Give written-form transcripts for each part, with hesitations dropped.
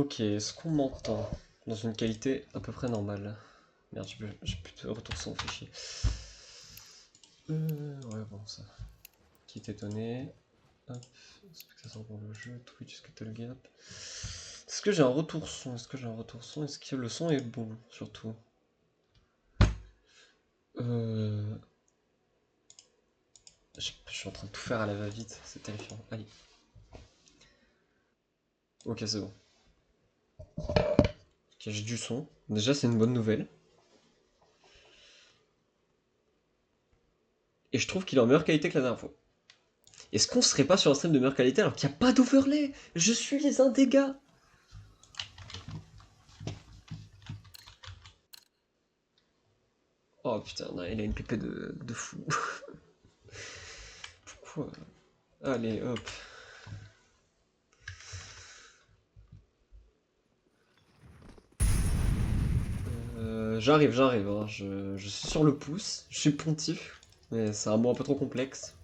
Ok, est-ce qu'on m'entend dans une qualité à peu près normale? Merde, j'ai plus de retour son, fait chier. Ouais, bon, ça. Qui est étonné. Hop, spectateur pour le jeu, Twitch, est-ce que t'as le gap? Est-ce que j'ai un retour son? Est-ce que j'ai un retour son? Est-ce que le son est bon, surtout? Euh... Je suis en train de tout faire à la va-vite, c'est terrifiant. Allez. Ok, c'est bon. Ok, j'ai du son. Déjà, c'est une bonne nouvelle. Et je trouve qu'il est en meilleure qualité que la dernière fois. Est-ce qu'on serait pas sur un stream de meilleure qualité alors qu'il n'y a pas d'overlay? Je suis un dégât. Oh putain, non, il a une pépé de fou. Pourquoi? Allez, hop. J'arrive, hein. Je suis sur le pouce, je suis pontif, mais c'est un mot un peu trop complexe.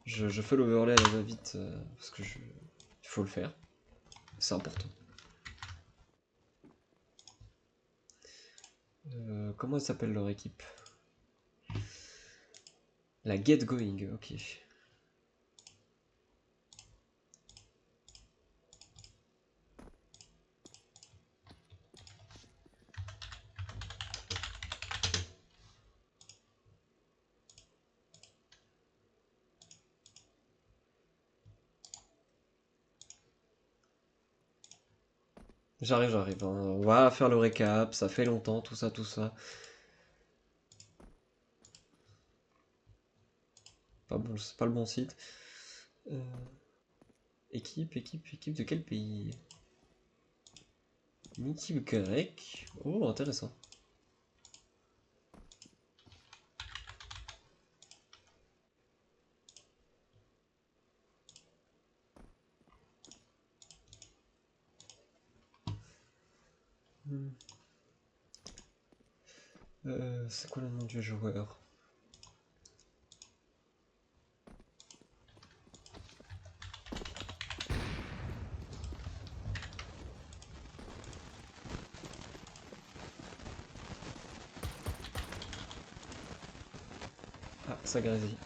Je fais l'overlay à la va-vite, parce que il faut le faire, c'est important. Comment elle s'appelle leur équipe? La Get Going, ok. J'arrive, hein. On va faire le récap, ça fait longtemps, tout ça, tout ça. Pas bon, c'est pas le bon site. Euh, équipe de quel pays? Une équipe grecque. Oh, intéressant. Hmm. C'est quoi le nom du joueur? Ah, ça grésille.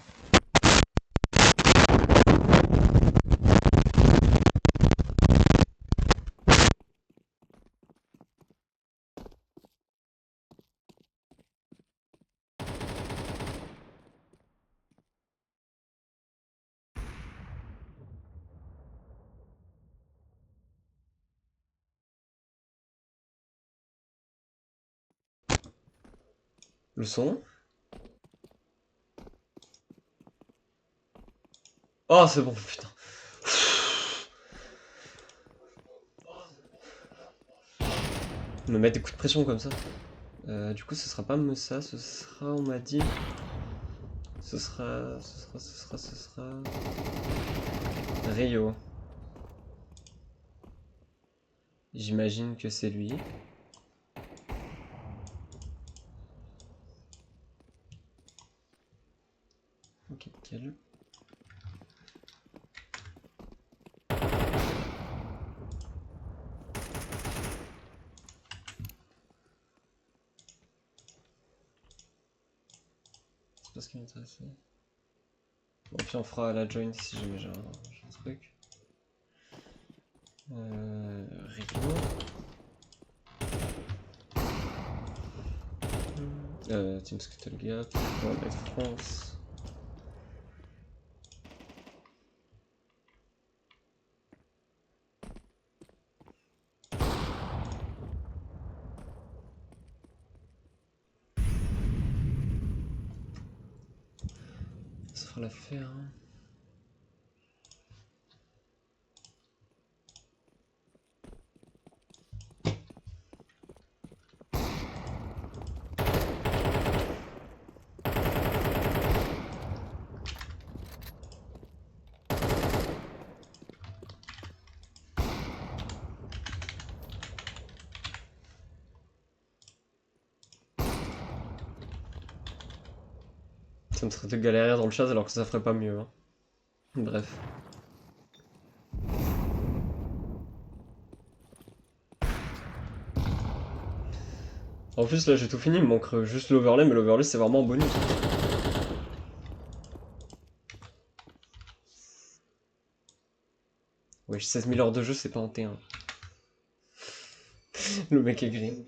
Le son? Oh, c'est bon, putain. Me mettre des coups de pression comme ça. Du coup, ce sera pas ça, ce sera, on m'a dit. Ce sera. Rio. J'imagine que c'est lui. Ok, nickel. C'est pas ce qui m'intéressait. Bon, puis on fera la join si jamais j'ai un truc. Rio. Team Scuttle Gap. On va mettre France. Ça fera l'affaire. Hein. Ça me serait de galérer dans le chat alors que ça ferait pas mieux. Hein. Bref. En plus là j'ai tout fini, il me manque juste l'overlay, mais l'overlay c'est vraiment un bonus. Wesh, 16 000 heures de jeu c'est pas un T1. Le mec est gris.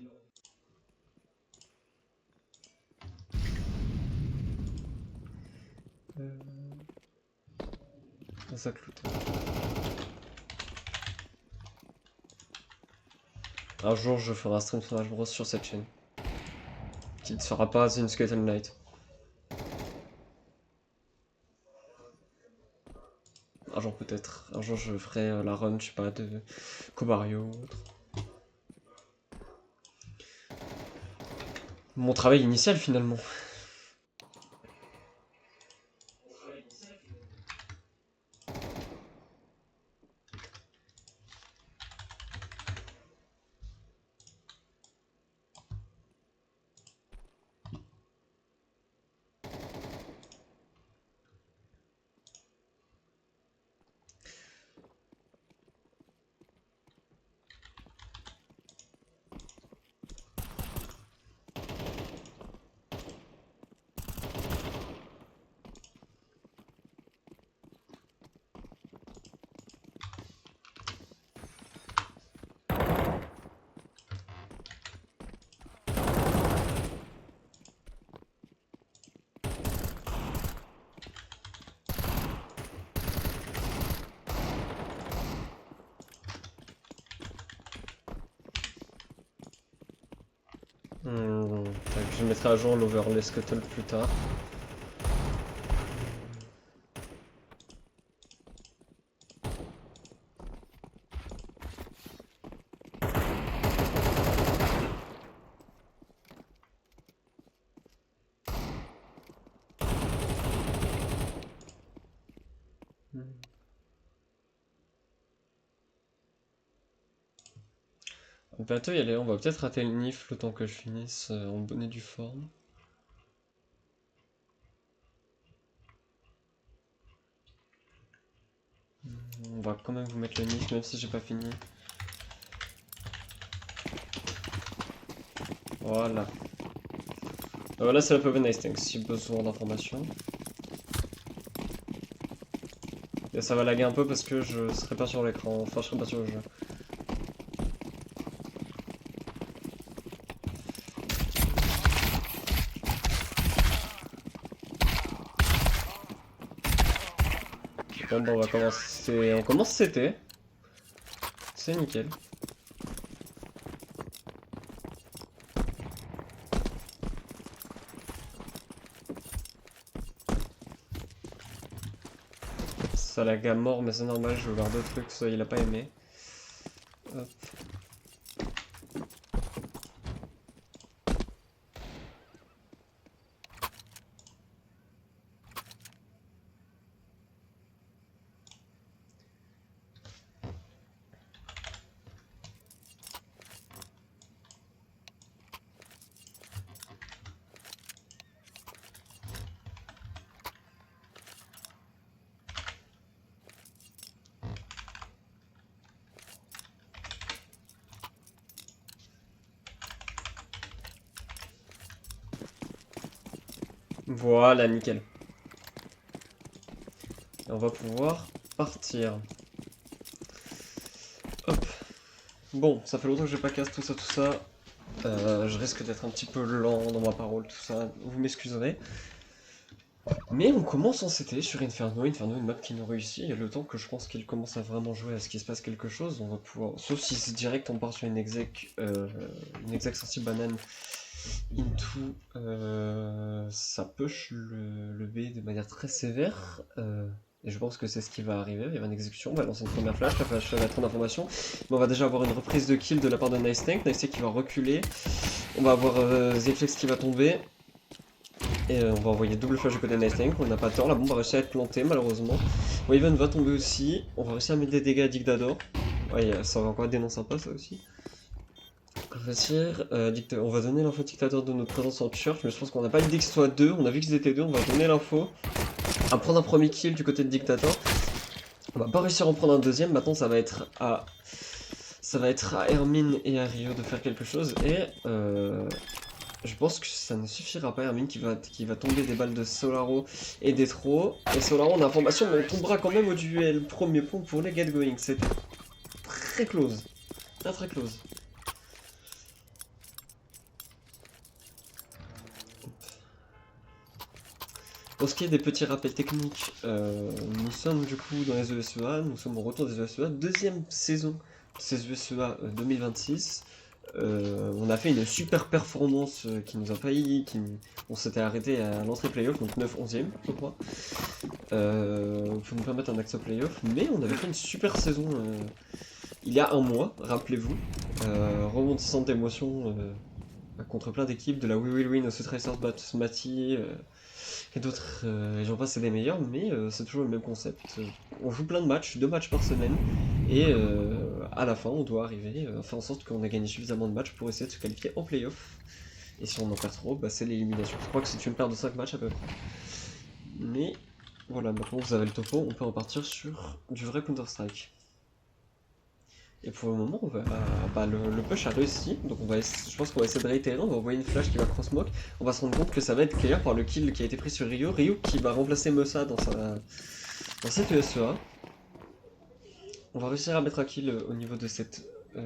Ça cloute. Un jour je ferai un stream Smash Bros sur cette chaîne. Qui ne sera pas une Skeleton Knight. Un jour peut-être. Un jour je ferai la run, je sais pas, de Kobario ou autre. Mon travail initial finalement. Je mettrai à jour l'overlay Scuttle plus tard. On va bientôt y aller, on va peut-être rater le NIF le temps que je finisse en bonne et due forme. On va quand même vous mettre le NIF même si j'ai pas fini. Voilà. Voilà, c'est la Pub Nice Tank si besoin d'informations. Et ça va laguer un peu parce que je serai pas sur l'écran, enfin je serai pas sur le jeu. Bon bah on va commencer, on commence CT. C'est nickel. Ça lag à mort mais c'est normal, je vais voir d'autres trucs, ça il a pas aimé. Hop. Voilà, nickel. Et on va pouvoir partir. Hop. Bon, ça fait longtemps que j'ai pas casse tout ça. Je risque d'être un petit peu lent dans ma parole, tout ça. Vous m'excuserez. Mais on commence en CT sur Inferno, une map qui nous réussit, et le temps que je pense qu'il commence à vraiment jouer à ce qu'il se passe quelque chose, on va pouvoir, sauf si c'est direct on part sur une exec sensible banane into, ça push le B de manière très sévère, et je pense que c'est ce qui va arriver, il y aura une exécution, on va lancer une première flash, la flash va être d'informations, mais on va déjà avoir une reprise de kill de la part de Nice Tank qui va reculer, on va avoir Zflex qui va tomber, et on va envoyer double flash du côté de Nice Tank, on n'a pas tort, la bombe va réussir à être plantée malheureusement. Waven va tomber aussi, on va réussir à mettre des dégâts à Dictador. Ouais, ça va encore être des noms sympas ça aussi. réussir. On va donner l'info dictateur de notre présence en church, mais je pense qu'on n'a pas l'idée que ce soit deux. On a vu qu'ils étaient deux, on va donner l'info. À prendre un premier kill du côté de dictateur. On va pas réussir à en prendre un deuxième. Maintenant, ça va être à Hermine et à Rio de faire quelque chose. Et je pense que ça ne suffira pas. Hermine qui va tomber des balles de Solaro et d'Etro. Et Solaro, on a information, mais on tombera quand même au duel. Premier point pour les Get Going. C'était très close. Très très close. Pour ce qui est des petits rappels techniques, nous sommes du coup dans les ESEA, nous sommes au retour des ESEA, deuxième saison de ces ESEA 2026. On a fait une super performance qui nous a failli, on s'était arrêté à l'entrée playoff, donc 9-11ème je crois, pour nous permettre un accès au playoff, mais on avait fait une super saison il y a un mois, rappelez-vous, rebondissante d'émotions contre plein d'équipes, de la We Will Win au Tracers Mati, et d'autres, j'en passe c'est des meilleurs, mais c'est toujours le même concept. On joue plein de matchs, 2 matchs par semaine, et à la fin on doit arriver, faire en sorte qu'on ait gagné suffisamment de matchs pour essayer de se qualifier en playoff. Et si on en perd trop, bah, c'est l'élimination. Je crois que c'est une paire de 5 matchs à peu près. Mais voilà, maintenant vous avez le topo, on peut repartir sur du vrai Counter-Strike. Et pour le moment, le push a réussi, donc je pense qu'on va essayer de réitérer, on va envoyer une flash qui va cross-smoke, on va se rendre compte que ça va être clear par le kill qui a été pris sur Ryu, Ryu qui va remplacer Mossa dans cette ESEA. On va réussir à mettre un kill au niveau de ce CT. Au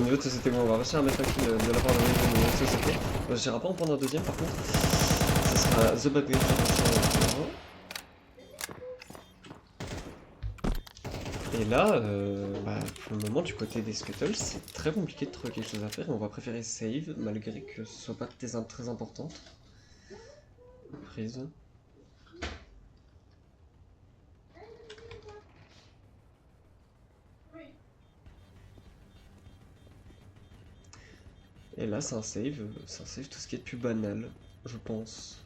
niveau de ce CT, bon, on va réussir à mettre un kill de la part de Ryu au niveau de ce CT. On ne réussira pas à en prendre un deuxième par contre, ce sera The Bad Guy qui va Et là, pour le moment, du côté des Scuttles, c'est très compliqué de trouver quelque chose à faire. On va préférer save, malgré que ce soit pas très important. Prise. Et là, c'est un save tout ce qui est de plus banal, je pense.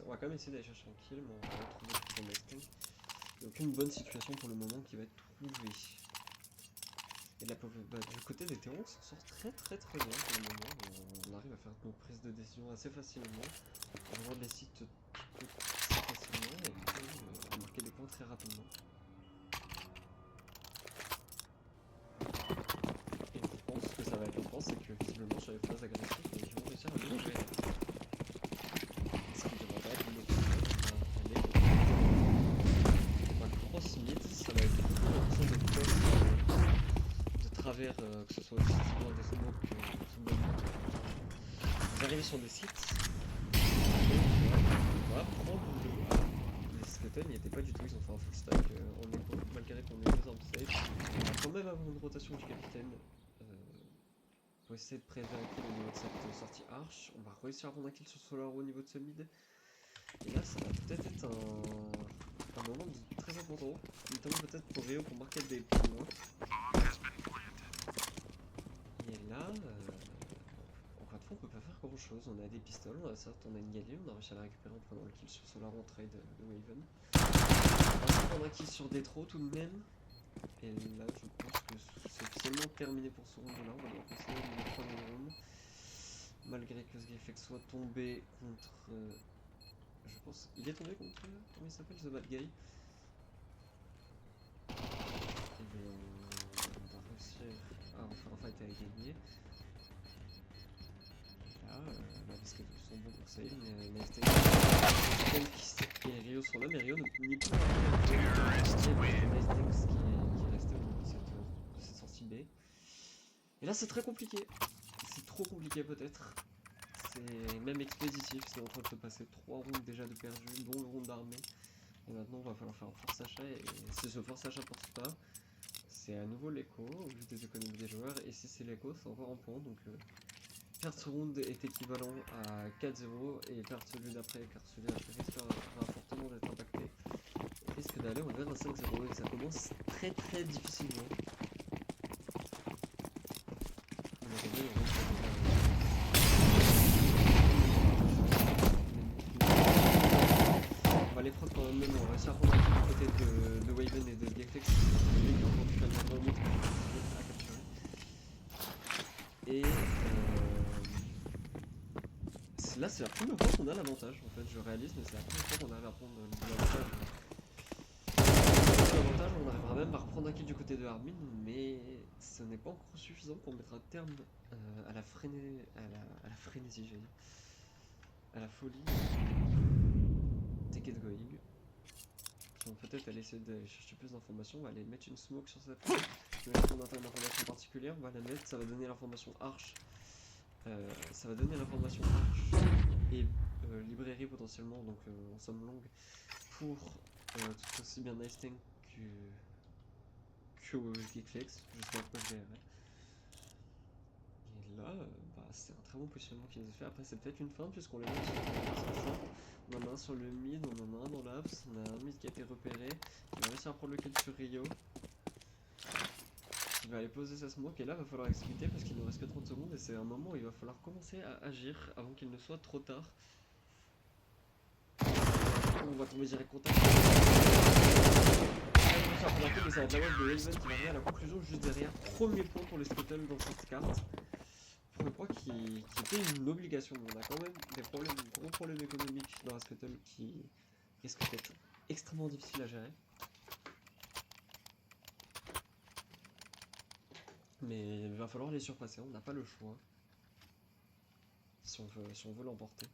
On va quand même essayer d'aller chercher un kill, mais on va retrouver son nesting. Il n'y a aucune bonne situation pour le moment qui va être trouvée. Et là, du côté des terreaux, on s'en sort très bien pour le moment. On arrive à faire nos prises de décision assez facilement, à rejoindre les sites assez facilement et puis à marquer des points très rapidement. Et je pense que ça va être important, c'est que visiblement sur les phases agressives, ils vont réussir à bien jouer. Ce qui devrait pas être une autre on va cross mid, ça va être beaucoup l'impression de test de travers, que ce soit aussi dans des smokes que vous arrivez sur des sites, on va prendre les Skeletons n'y étaient pas du tout, ils ont fait un full stack en écho, malgré qu'on ait 2 armes safe. On va quand même avoir une rotation du capitaine pour essayer de préserver un kill au niveau de cette sortie arche. On va réussir à prendre un kill sur Solaro au niveau de ce mid. Et là, ça va peut-être être un moment très important, notamment peut-être pour Rio pour marquer des points. Et là, encore une fois, on peut pas faire grand chose. On a des pistoles, on a une Galil, on a réussi à la récupérer en prenant le kill sur Solaro en trade de Waven. On va prendre un kill sur Detro tout de même. Et là, je pense que c'est officiellement terminé pour ce round là. On va devoir continuer le troisième round. Malgré que Sgiflex soit tombé contre. Je pense. Il est tombé contre. Comment il s'appelle, The Bad Guy? Et bien, on va réussir à refaire un fight avec gagner. Là, parce que sont bons pour save, mais et Rio sont là, mais Rio n'est plus Nice qui est resté au niveau de cette sortie B. Et là, c'est très compliqué. C'est trop compliqué, peut-être. C'est même expéditif, c'est en train de se passer 3 rounds déjà de perdu, dont le round d'armée. Et maintenant, il va falloir faire un force achat, et si ce force achat porte pas, c'est à nouveau l'écho, au vu des économies des joueurs, et si c'est l'écho, c'est encore un point, donc perdre ce round est équivalent à 4-0, et perdre celui d'après, car celui d'après risquera fortement d'être impacté, risque d'aller au-delà d'un 5-0, et ça commence très difficilement. côté de Waven et de Geflex, qui est encore totalement dans le mid, à capturer. Et là c'est la première fois qu'on a l'avantage en fait, je réalise, mais c'est la première fois qu'on arrive à prendre l'avantage. L'avantage, on arrivera même à reprendre un kill du côté de Armin, mais ce n'est pas encore suffisant pour mettre un terme à la frénésie, j'ai dit, à la folie. Take it going. Qui vont peut-être aller essayer de chercher plus d'informations, on va aller mettre une smoke sur cette zone. Je vais mettre une information particulière, on va la mettre, ça va donner l'information arch. Ça va donner l'information arch et librairie potentiellement, donc en somme longue, pour tout aussi bien Nice Tank que Geekflex, je sais pas pourquoi je verrai. Et là, c'est un très bon positionnement qui nous a fait. Après, c'est peut-être une feinte puisqu'on les met sur ça. On en a un sur le mid, on en a un dans l'abs, on a un mid qui a été repéré, qui va réussir à prendre le kill sur Rio. Qui va aller poser sa smoke et là, va falloir exécuter parce qu'il ne reste que 30 secondes et c'est un moment où il va falloir commencer à agir avant qu'il ne soit trop tard. On va tomber direct contact. Ça va être la web de Raven qui va arriver à la conclusion juste derrière. Premier point pour les Scuttle dans cette carte. Premier point qui était une obligation. On a quand même des problèmes, gros problèmes économiques dans la Scuttle qui risquent d'être extrêmement difficiles à gérer. Mais il va falloir les surpasser, on n'a pas le choix. Si on veut l'emporter.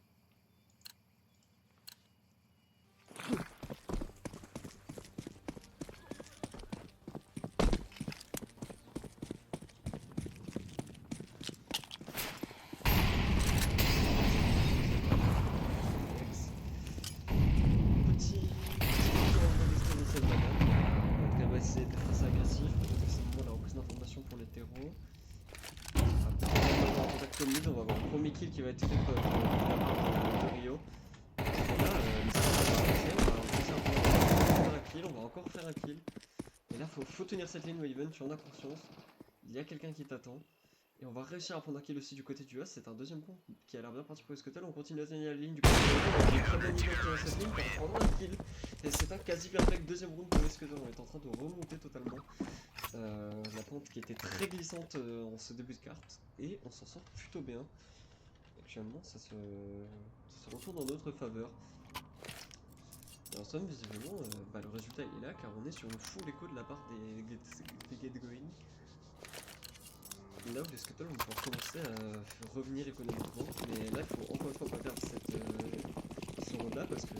On va avoir un premier kill qui va être fait de la part de Rio. Et là, on va encore faire un kill. Et là, faut tenir cette ligne Waven, tu en as conscience. Il y a quelqu'un qui t'attend. Et on va réussir à prendre un kill aussi du côté du A. C'est un deuxième point qui a l'air bien parti pour les Scuttle. On continue à tenir la ligne du côté de Rio. Très bien niveau sur cette ligne pour prendre un kill. Et c'est un quasi perfect deuxième round pour les Scuttle. On est en train de remonter totalement. La pente qui était très glissante en ce début de carte. Et on s'en sort plutôt bien. Actuellement, ça se retourne en notre faveur. Et en somme, visiblement, le résultat il est là car on est sur une full écho de la part des get going. Là où les Scuttle vont pouvoir commencer à revenir économiquement. Mais là, il faut encore une fois pas perdre ce round là parce que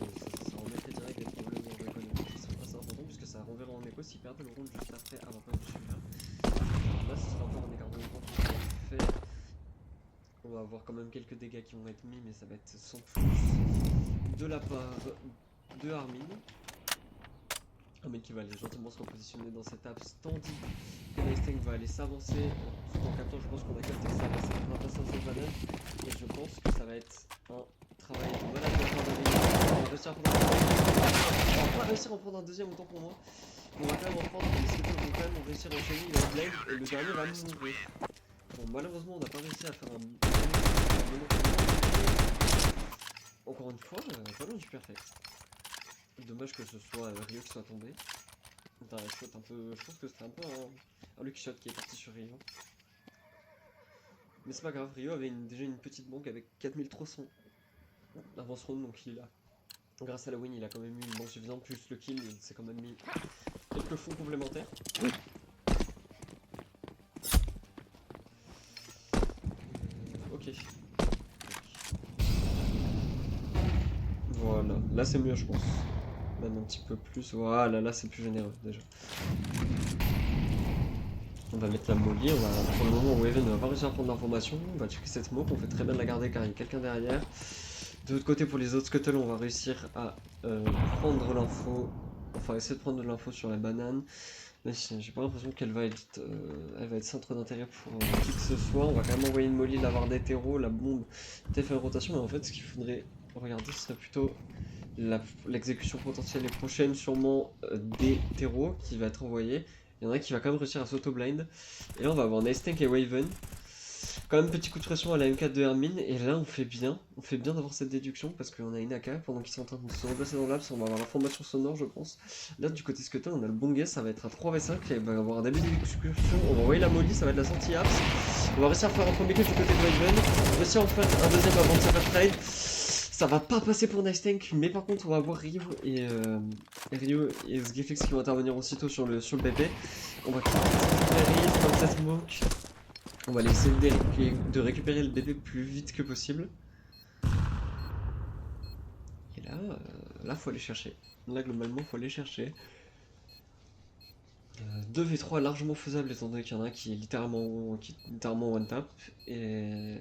ça remettrait direct des problèmes économiques qui sont assez importants puisque ça renverra en écho s'ils perdent le round juste après avoir perdu celui-là. Là, ce sera encore un écart de temps qui va être fait. On va avoir quand même quelques dégâts qui vont être mis, mais ça va être sans plus de la part de Armin. Armin qui va aller gentiment se repositionner dans cette apps, tandis que Nice Tank va aller s'avancer. Tout en captant, je pense qu'on a capté que ça va passer dans cette banane. Et je pense que ça va être un travail de malade de la part de Rio. On va réussir à prendre on va pas réussir à en prendre un deuxième autant pour moi. On va quand même en prendre, les Scuttle vont quand même réussir à enchaîner, il va être blind et le dernier va mourir. Bon, malheureusement, on n'a pas réussi à faire un bon. Encore une fois, pas loin du perfect. Dommage que ce soit Rio qui soit tombé. Je pense que c'était un peu un lucky shot qui est parti sur Rio. Mais c'est pas grave, Rio avait déjà une petite banque avec 4300 avant ce round, donc il a. Grâce à la win, il a quand même eu une banque suffisante, plus le kill, il s'est quand même mis quelques fonds complémentaires. Ok. Voilà, là c'est mieux je pense. Même un petit peu plus, voilà, là c'est plus généreux déjà. On va mettre la molly, pour le moment Waven ne va pas réussir à prendre l'information, on va checker cette smoke, on fait très bien de la garder car il y a quelqu'un derrière. De l'autre côté pour les autres Scuttle, on va réussir à prendre l'info, enfin essayer de prendre de l'info sur la banane. Mais j'ai pas l'impression qu'elle va être centre d'intérêt pour qui que ce soit. On va quand même envoyer une molly, l'avoir d'hétéro, la bombe peut-être faire une rotation, mais en fait ce qu'il faudrait regarder ce serait plutôt l'exécution potentielle et prochaine sûrement d'hétéro qui va être envoyée. Il y en a qui va quand même réussir à s'auto-blind. Et là on va avoir Nice Tank et Waven. quand même petit coup de pression à la M4 de Hermine, et là on fait bien d'avoir cette déduction parce qu'on a une AK pendant qu'ils sont en train de se replacer dans l'Alps, on va avoir l'information sonore je pense. Là du côté Scuttle on a le bon guess, ça va être un 3v5, il va y avoir un début d'exécution, on va envoyer la molly, ça va être la sortie Aps, on va réussir à faire un premier kill du côté de Raven, on va réussir à en faire un deuxième avant de se faire trade. Ça va pas passer pour Nice Tank, mais par contre on va avoir Rio et Sgflix qui vont intervenir aussitôt sur le BP. On va récupérer dans cette smoke. On va essayer de récupérer le BP plus vite que possible. Et là faut aller chercher. Là globalement faut aller chercher. 2v3 largement faisable étant donné qu'il y en a un qui est littéralement one tap. Et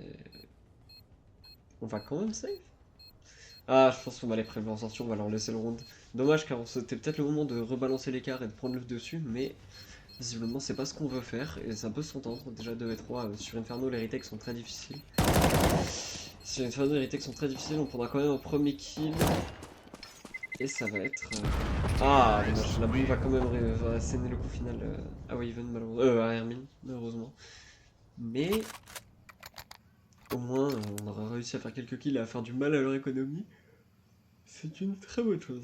on va quand même save. Ah, je pense qu'on va les prélever en sortie, on va leur laisser le round. Dommage car c'était peut-être le moment de rebalancer l'écart et de prendre le dessus, mais visiblement c'est pas ce qu'on veut faire et ça peut s'entendre. Déjà 2v3 sur Inferno, les retakes sont très difficiles. Sur Inferno, les retakes sont très difficiles, on prendra quand même un premier kill. Et ça va être... Ah, dommage, la bombe va quand même asséner le coup final à Waven, malheureusement. À Hermine, malheureusement. Mais... au moins, on aura réussi à faire quelques kills et à faire du mal à leur économie. C'est une très bonne chose.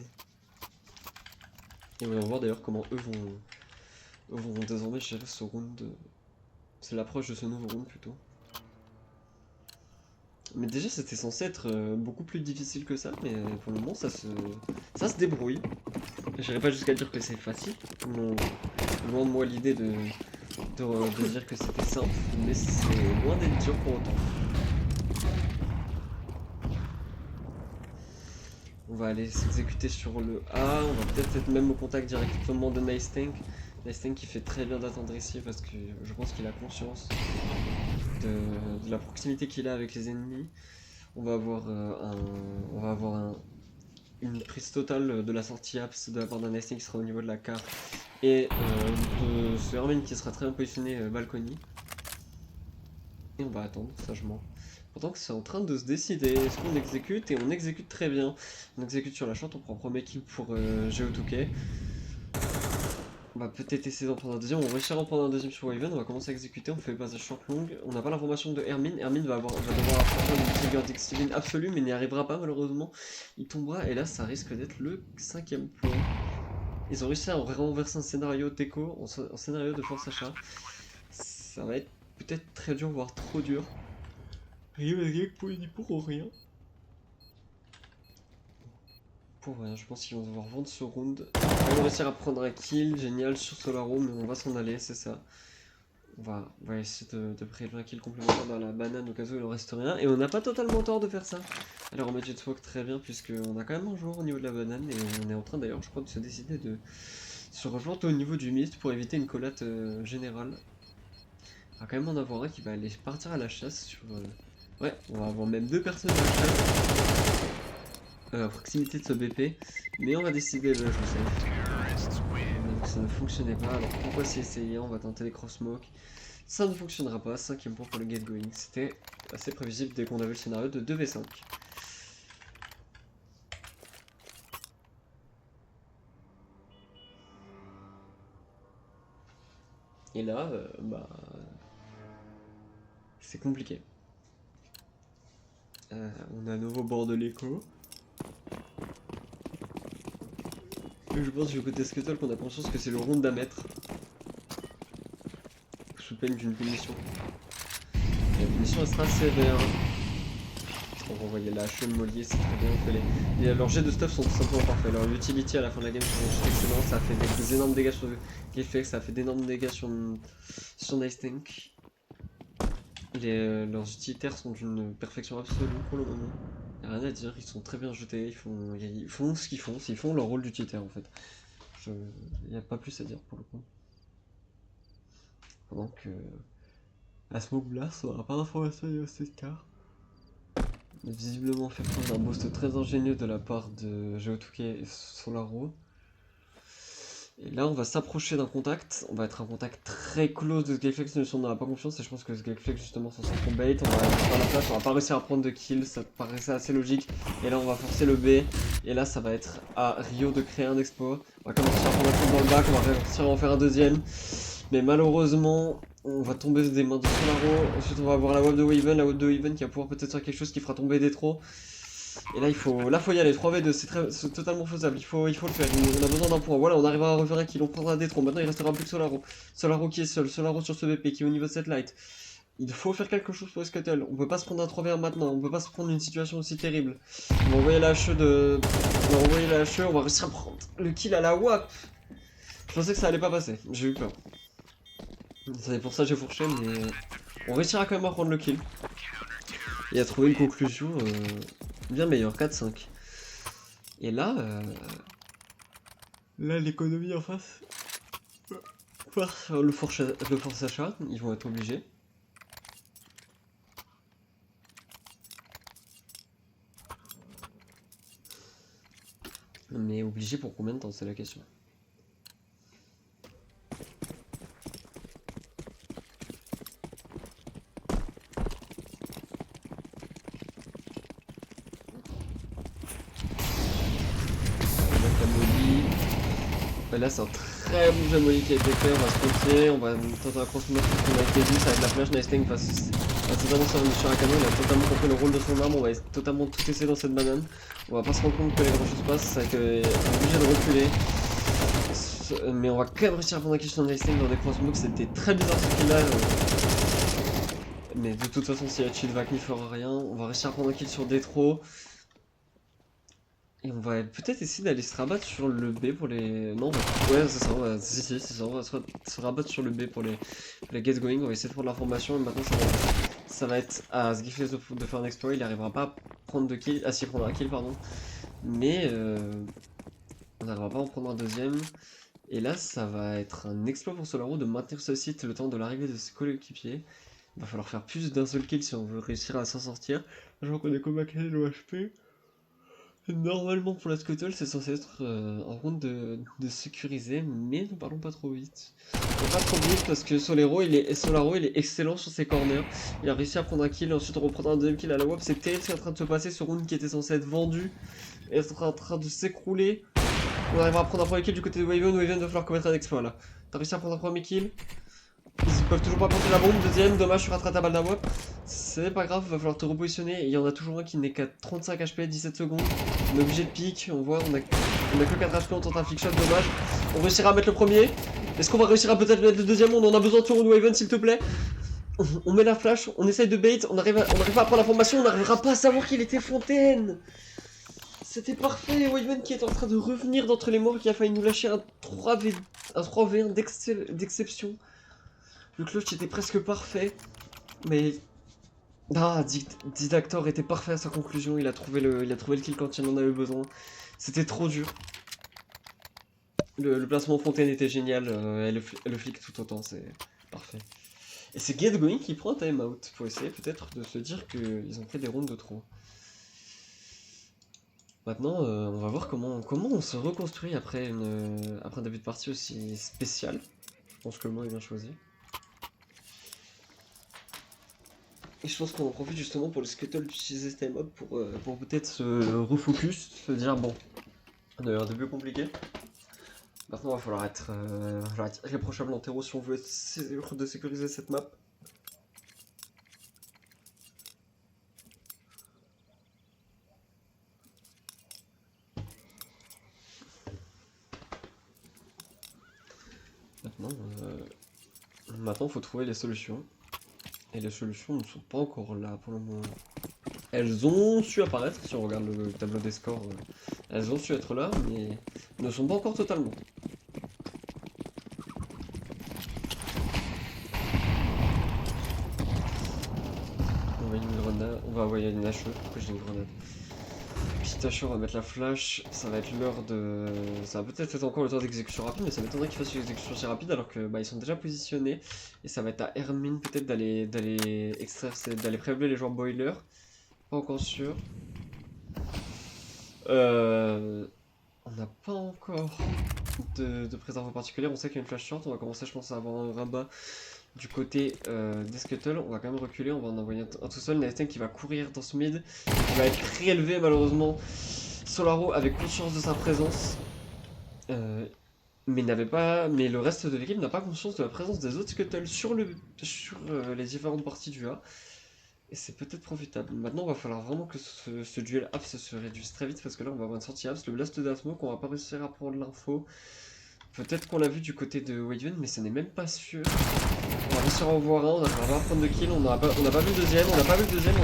Et on va voir d'ailleurs comment eux vont désormais gérer ce round. C'est l'approche de ce nouveau round plutôt. Mais déjà c'était censé être beaucoup plus difficile que ça, mais pour le moment ça se débrouille. J'irai pas jusqu'à dire que c'est facile. Loin de moi l'idée de dire que c'était simple, mais c'est loin d'être dur pour autant. On va aller s'exécuter sur le A, on va peut-être être même au contact directement de Nice Tank. Nice Tank qui fait très bien d'attendre ici parce que je pense qu'il a conscience de la proximité qu'il a avec les ennemis. On va avoir une prise totale de la sortie Aps de la part d'un Nice Tank qui sera au niveau de la carte et de ce Hermine qui sera très bien positionné balcony. Et on va attendre sagement. Pourtant que c'est en train de se décider, est-ce qu'on exécute? Et on exécute très bien. On exécute sur la short, on prend premier kill pour Geo2K. On va peut-être essayer d'en prendre un deuxième, on va réussir à en prendre un deuxième sur Waven, on va commencer à exécuter, on fait passage short long. On n'a pas l'information de Hermine, Hermine va devoir affronter une trigger d'Extivine absolue mais n'y arrivera pas malheureusement. Il tombera et là ça risque d'être le 5ème point. Ils ont réussi à renverser un scénario d'écho en scénario de force achat. Ça va être peut-être très dur, voire trop dur. Rio et pour rien. Pour rien, je pense qu'ils vont devoir vendre ce round. On va réussir à prendre un kill, génial, sur Solaro, mais on va s'en aller, c'est ça. On va essayer de prélever un kill complémentaire dans la banane au cas où il en reste rien. Et on n'a pas totalement tort de faire ça. Alors on met Jetswalk très bien, puisqu'on a quand même un joueur au niveau de la banane, et on est en train d'ailleurs, je crois, de se décider de se rejoindre au niveau du mist pour éviter une collate générale. On va quand même en avoir un qui va aller partir à la chasse sur... Ouais, on va avoir même deux personnes à la chasse. À proximité de ce BP, mais on va décider de le jouer safe. Donc ça ne fonctionnait pas, alors pourquoi c'est essayé? On va tenter les cross smoke. Ça ne fonctionnera pas, 5ème point pour le get going. C'était assez prévisible dès qu'on avait le scénario de 2v5. Et là, c'est compliqué. On a à nouveau bord de l'écho. Je pense du côté Scuttle qu'on a conscience que c'est le round à mettre. Sous peine d'une punition. Et la punition elle sera sévère. On va envoyer la HE Mollier, c'est très bien. Leurs jets de stuff sont tout simplement parfaits. Leur utility à la fin de la game sont excellents. Ça a fait des énormes dégâts sur Gflex, ça a fait d'énormes dégâts sur Nice Tank. Leurs utilitaires sont d'une perfection absolue pour le moment. Y'a rien à dire, ils sont très bien jetés, ils font ce qu'ils font, ils font leur rôle d'utilitaire en fait. Il n'y a pas plus à dire pour le coup. Pendant que à Smoke Blast, on n'aura pas d'informations de cet écart. Visiblement fait preuve d'un boost très ingénieux de la part de Geo2K et Solaro. Et là on va s'approcher d'un contact, on va être un contact très close de Sgflex, même si on n'en a pas confiance et je pense que Sgflex justement s'en sort trop bait, on va faire la place, on va pas réussir à prendre de kills, ça paraissait assez logique. Et là on va forcer le B, et là ça va être à Rio de créer un expo. On va commencer à prendre un coup dans le bac, on va réussir à en faire un deuxième. Mais malheureusement, On va tomber des mains de Solaro. Ensuite, on va avoir la web de Waven. La web de Waven qui va pouvoir peut-être faire quelque chose qui fera tomber des trop. Et là, faut y aller. 3v2, c'est totalement faisable. Il faut le faire. On a besoin d'un point. Voilà, on arrivera à refaire un kill. On prendra des trop. Maintenant, il restera plus que Solaro. Solaro qui est seul. Solaro sur ce BP qui est au niveau de cette light. Il faut faire quelque chose pour Scuttle. On peut pas se prendre un 3v1 maintenant. On peut pas se prendre une situation aussi terrible. On va envoyer la HE de. On va envoyer la HE. On va réussir à prendre le kill à la WAP. Je pensais que ça allait pas passer. J'ai eu peur. C'est pour ça que j'ai fourché, mais on réussira quand même à prendre le kill. Et à trouver une conclusion bien meilleure, 4-5. Et là, l'économie en face, le force achat, ils vont être obligés. Mais obligés pour combien de temps, c'est la question. Là c'est un très bon jeu molly qui a été fait, on va se continuer, on va tenter un cross-move qu'on a été dit, ça va être la flash. Nice Tank va totalement servir sur un canon, il a totalement compris le rôle de son arme, on va totalement tout essayer dans cette banane. On va pas se rendre compte que les grand chose passe, ça va être obligé de reculer. Mais on va quand même réussir à prendre un kill sur Nice Tank dans des cross-moves, c'était très bizarre ce kill là. Mais de toute façon si la chill vac n'y fera rien, on va réussir à prendre un kill sur Détro. Et on va peut-être essayer d'aller se rabattre sur le B pour les... Non, ouais c'est ça, c'est ça, on va se rabattre sur le B pour les get going, on va essayer de prendre l'information et maintenant ça va être à Sgifles de faire un exploit, il n'arrivera pas à prendre de kill, ah si il prendra un kill pardon, mais on n'arrivera pas à en prendre un deuxième, et là ça va être un exploit pour Solaro de maintenir ce site le temps de l'arrivée de ses coéquipiers. Il va falloir faire plus d'un seul kill si on veut réussir à s'en sortir, je vois qu'on est comme le HP. Normalement pour la Scuttle c'est censé être un round de sécuriser, mais ne parlons pas trop vite. Pas trop vite parce que Solaro il est excellent sur ses corners. Il a réussi à prendre un kill et ensuite reprendre un deuxième kill à la WAP. C'est terrible ce qui est en train de se passer, ce round qui était censé être vendu est en train de s'écrouler. On arrivera à prendre un premier kill du côté de Waven, Waven va falloir commettre un exploit là. T'as réussi à prendre un premier kill. Ils peuvent toujours pas planter la bombe, deuxième, dommage sur rattrape à balle d'un WAP. C'est pas grave, va falloir te repositionner. Il y en a toujours un qui n'est qu'à 35 HP, 17 secondes. On est obligé de pique, on voit, on a que 4 HP, on tente un flick shot, dommage. On réussira à mettre le premier. Est-ce qu'on va réussir à peut-être mettre le deuxième? On en a besoin de tour Waven s'il te plaît. On met la flash, on essaye de bait, on arrive pas à prendre la formation, on n'arrivera pas à savoir qu'il était Fontaine. C'était parfait, Waven qui est en train de revenir d'entre les morts, qui a failli nous lâcher un 3v1 d'exception. Le clutch était presque parfait, mais ah, Didactor était parfait à sa conclusion. Il a trouvé le kill quand il en avait besoin. C'était trop dur. Le placement Fontaine était génial, et le flic tout autant, c'est parfait. Et c'est Get Going qui prend un timeout pour essayer peut-être de se dire qu'ils ont pris des rounds de trop. Maintenant, on va voir comment on se reconstruit après un début de partie aussi spécial. Je pense que le mot est bien choisi. Et je pense qu'on en profite justement pour le Scuttle d'utiliser ce time-up pour peut-être se refocus, se dire bon, on a eu un début compliqué. Maintenant il va falloir être irréprochable en terreau si on veut être sûr de sécuriser cette map. Maintenant il faut trouver les solutions. Et les solutions ne sont pas encore là pour le moment. Elles ont su apparaître, si on regarde le tableau des scores, elles ont su être là, mais ne sont pas encore totalement. On va envoyer une HE, pourquoi j'ai une grenade. Petite HE, on va mettre la flash, ça va être l'heure de... Ça va peut-être être encore le temps d'exécution rapide, mais ça m'étonnerait qu'ils fassent une exécution assez rapide alors que ils sont déjà positionnés. Et ça va être à Hermine peut-être d'aller extraire, d'aller prélever les joueurs boiler. Pas encore sûr. On n'a pas encore de préserve particulière, on sait qu'il y a une flash short, on va commencer je pense à avoir un rabat du côté des Scuttle, on va quand même reculer, on va en envoyer un tout seul, Nice Tank qui va courir dans ce mid, il va être prélevé malheureusement, Solaro avec conscience de sa présence, mais mais le reste de l'équipe n'a pas conscience de la présence des autres scuttles sur les différentes parties du A. Et c'est peut-être profitable. Maintenant, il va falloir vraiment que ce duel Aps se réduise très vite parce que là, on va avoir une sortie Aps. Le blast d'Asmo, qu'on va pas réussir à prendre l'info. Peut-être qu'on l'a vu du côté de Waven, mais ce n'est même pas sûr. On va réussir à en voir un, on va pas prendre de kill, on n'a pas vu le deuxième,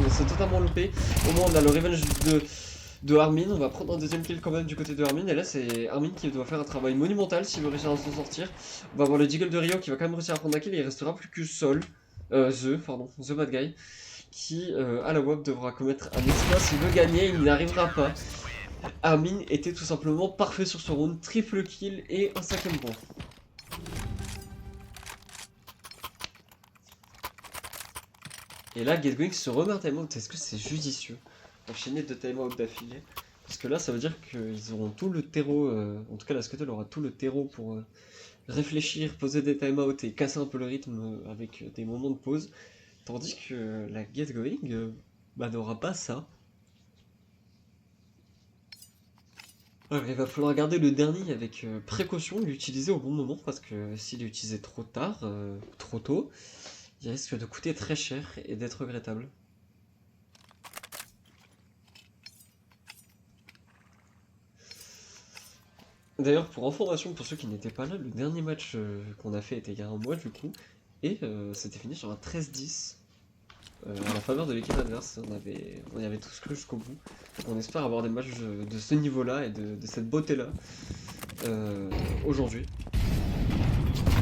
on s'est totalement loupé. Au moins, on a le revenge de Armin, on va prendre un deuxième kill quand même du côté de Armin. Et là, c'est Armin qui doit faire un travail monumental s'il veut réussir à s'en sortir. On va avoir le Deagle de Rio qui va quand même réussir à prendre un kill et il restera plus que Sol. The Bad Guy, qui à la WAP devra commettre un exploit s'il veut gagner, il n'y arrivera pas. Armin était tout simplement parfait sur ce round, triple kill et un 5ème point. Et là, Getgoing se remet en timeout. Est-ce que c'est judicieux d'enchaîner 2 timeouts d'affilée? Parce que là, ça veut dire qu'ils auront tout le terreau, en tout cas la Scuttle aura tout le terreau pour réfléchir, poser des timeouts et casser un peu le rythme avec des moments de pause. Tandis que la Getgoing n'aura pas ça. Alors, il va falloir garder le dernier avec précaution, l'utiliser au bon moment, parce que s'il est utilisé trop tard, trop tôt, il risque de coûter très cher et d'être regrettable. D'ailleurs, pour information, pour ceux qui n'étaient pas là, le dernier match qu'on a fait était il y a un mois du coup, et c'était fini sur un 13-10. À la faveur de l'équipe adverse, on y avait tous cru jusqu'au bout. Donc on espère avoir des matchs de ce niveau-là et de cette beauté-là aujourd'hui.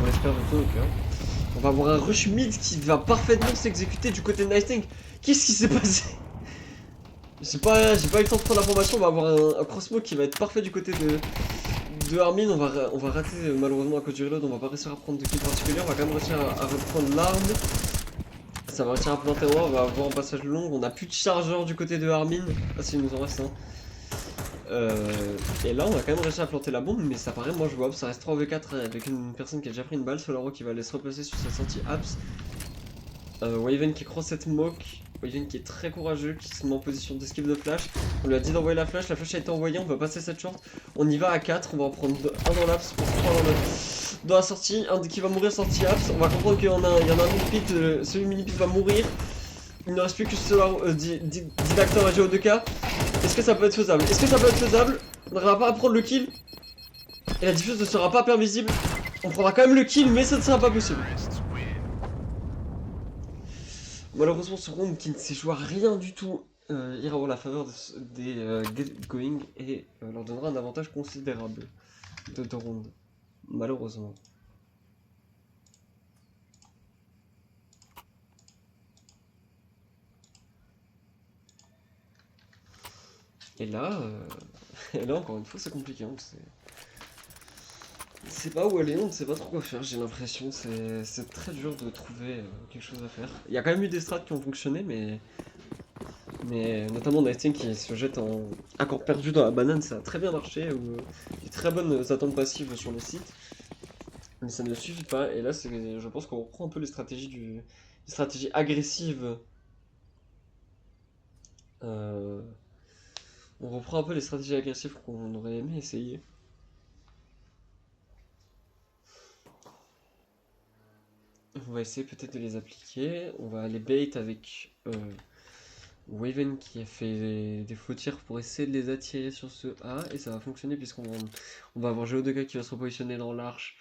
On l'espère de tout nos cœurs. On va avoir un rush mid qui va parfaitement s'exécuter du côté de Nightwing. Qu'est-ce qui s'est passé? J'ai pas eu le temps de prendre l'information. On va avoir un crossmo qui va être parfait du côté de Armin. On va rater malheureusement à cause du reload. On va pas réussir à prendre de kill particulier. On va quand même réussir à reprendre l'arme. Ça va réussir à planter un, on va avoir un passage long, on n'a plus de chargeur du côté de Armin. Ah si, il nous en reste un. Et là on a quand même réussi à planter la bombe, mais ça paraît moins jouable, ça reste 3v4 avec une personne qui a déjà pris une balle, Solaro qui va aller se replacer sur sa sortie Apps. Waven qui croise cette moque, Waven qui est très courageux, qui se met en position d'esquive de flash. On lui a dit d'envoyer la flash a été envoyée, on va passer cette short. On y va à 4, on va en prendre un dans l'Apps pour 3 dans la sortie, un qui va mourir sortie Apps. On va comprendre qu'il y en a un mini-pit, celui mini-pit va mourir. Il ne reste plus que Didactor et Geo2K. Est-ce que ça peut être faisable? On n'arrivera pas à prendre le kill. Et la diffuse ne sera pas permisible. On prendra quand même le kill, mais ça ne sera pas possible. Malheureusement, ce round qui ne sait jouer à rien du tout ira avoir la faveur des Getgoing et leur donnera un avantage considérable de 2 rounds. Malheureusement. Et là, encore une fois, c'est compliqué. On ne sait pas où aller, on ne sait pas trop quoi faire. J'ai l'impression c'est très dur de trouver quelque chose à faire. Il y a quand même eu des strats qui ont fonctionné, mais notamment Nightwing qui se jette en accord perdu dans la banane, ça a très bien marché. Des très bonnes attentes passives sur le site, mais ça ne suffit pas. Et là, je pense qu'on reprend un peu les stratégies agressives. On reprend un peu les stratégies agressives qu'on aurait aimé essayer. On va essayer peut-être de les appliquer. On va aller bait avec Waven qui a fait des faux tirs pour essayer de les attirer sur ce A. Et ça va fonctionner puisqu'on va avoir Geo2K qui va se repositionner dans l'arche.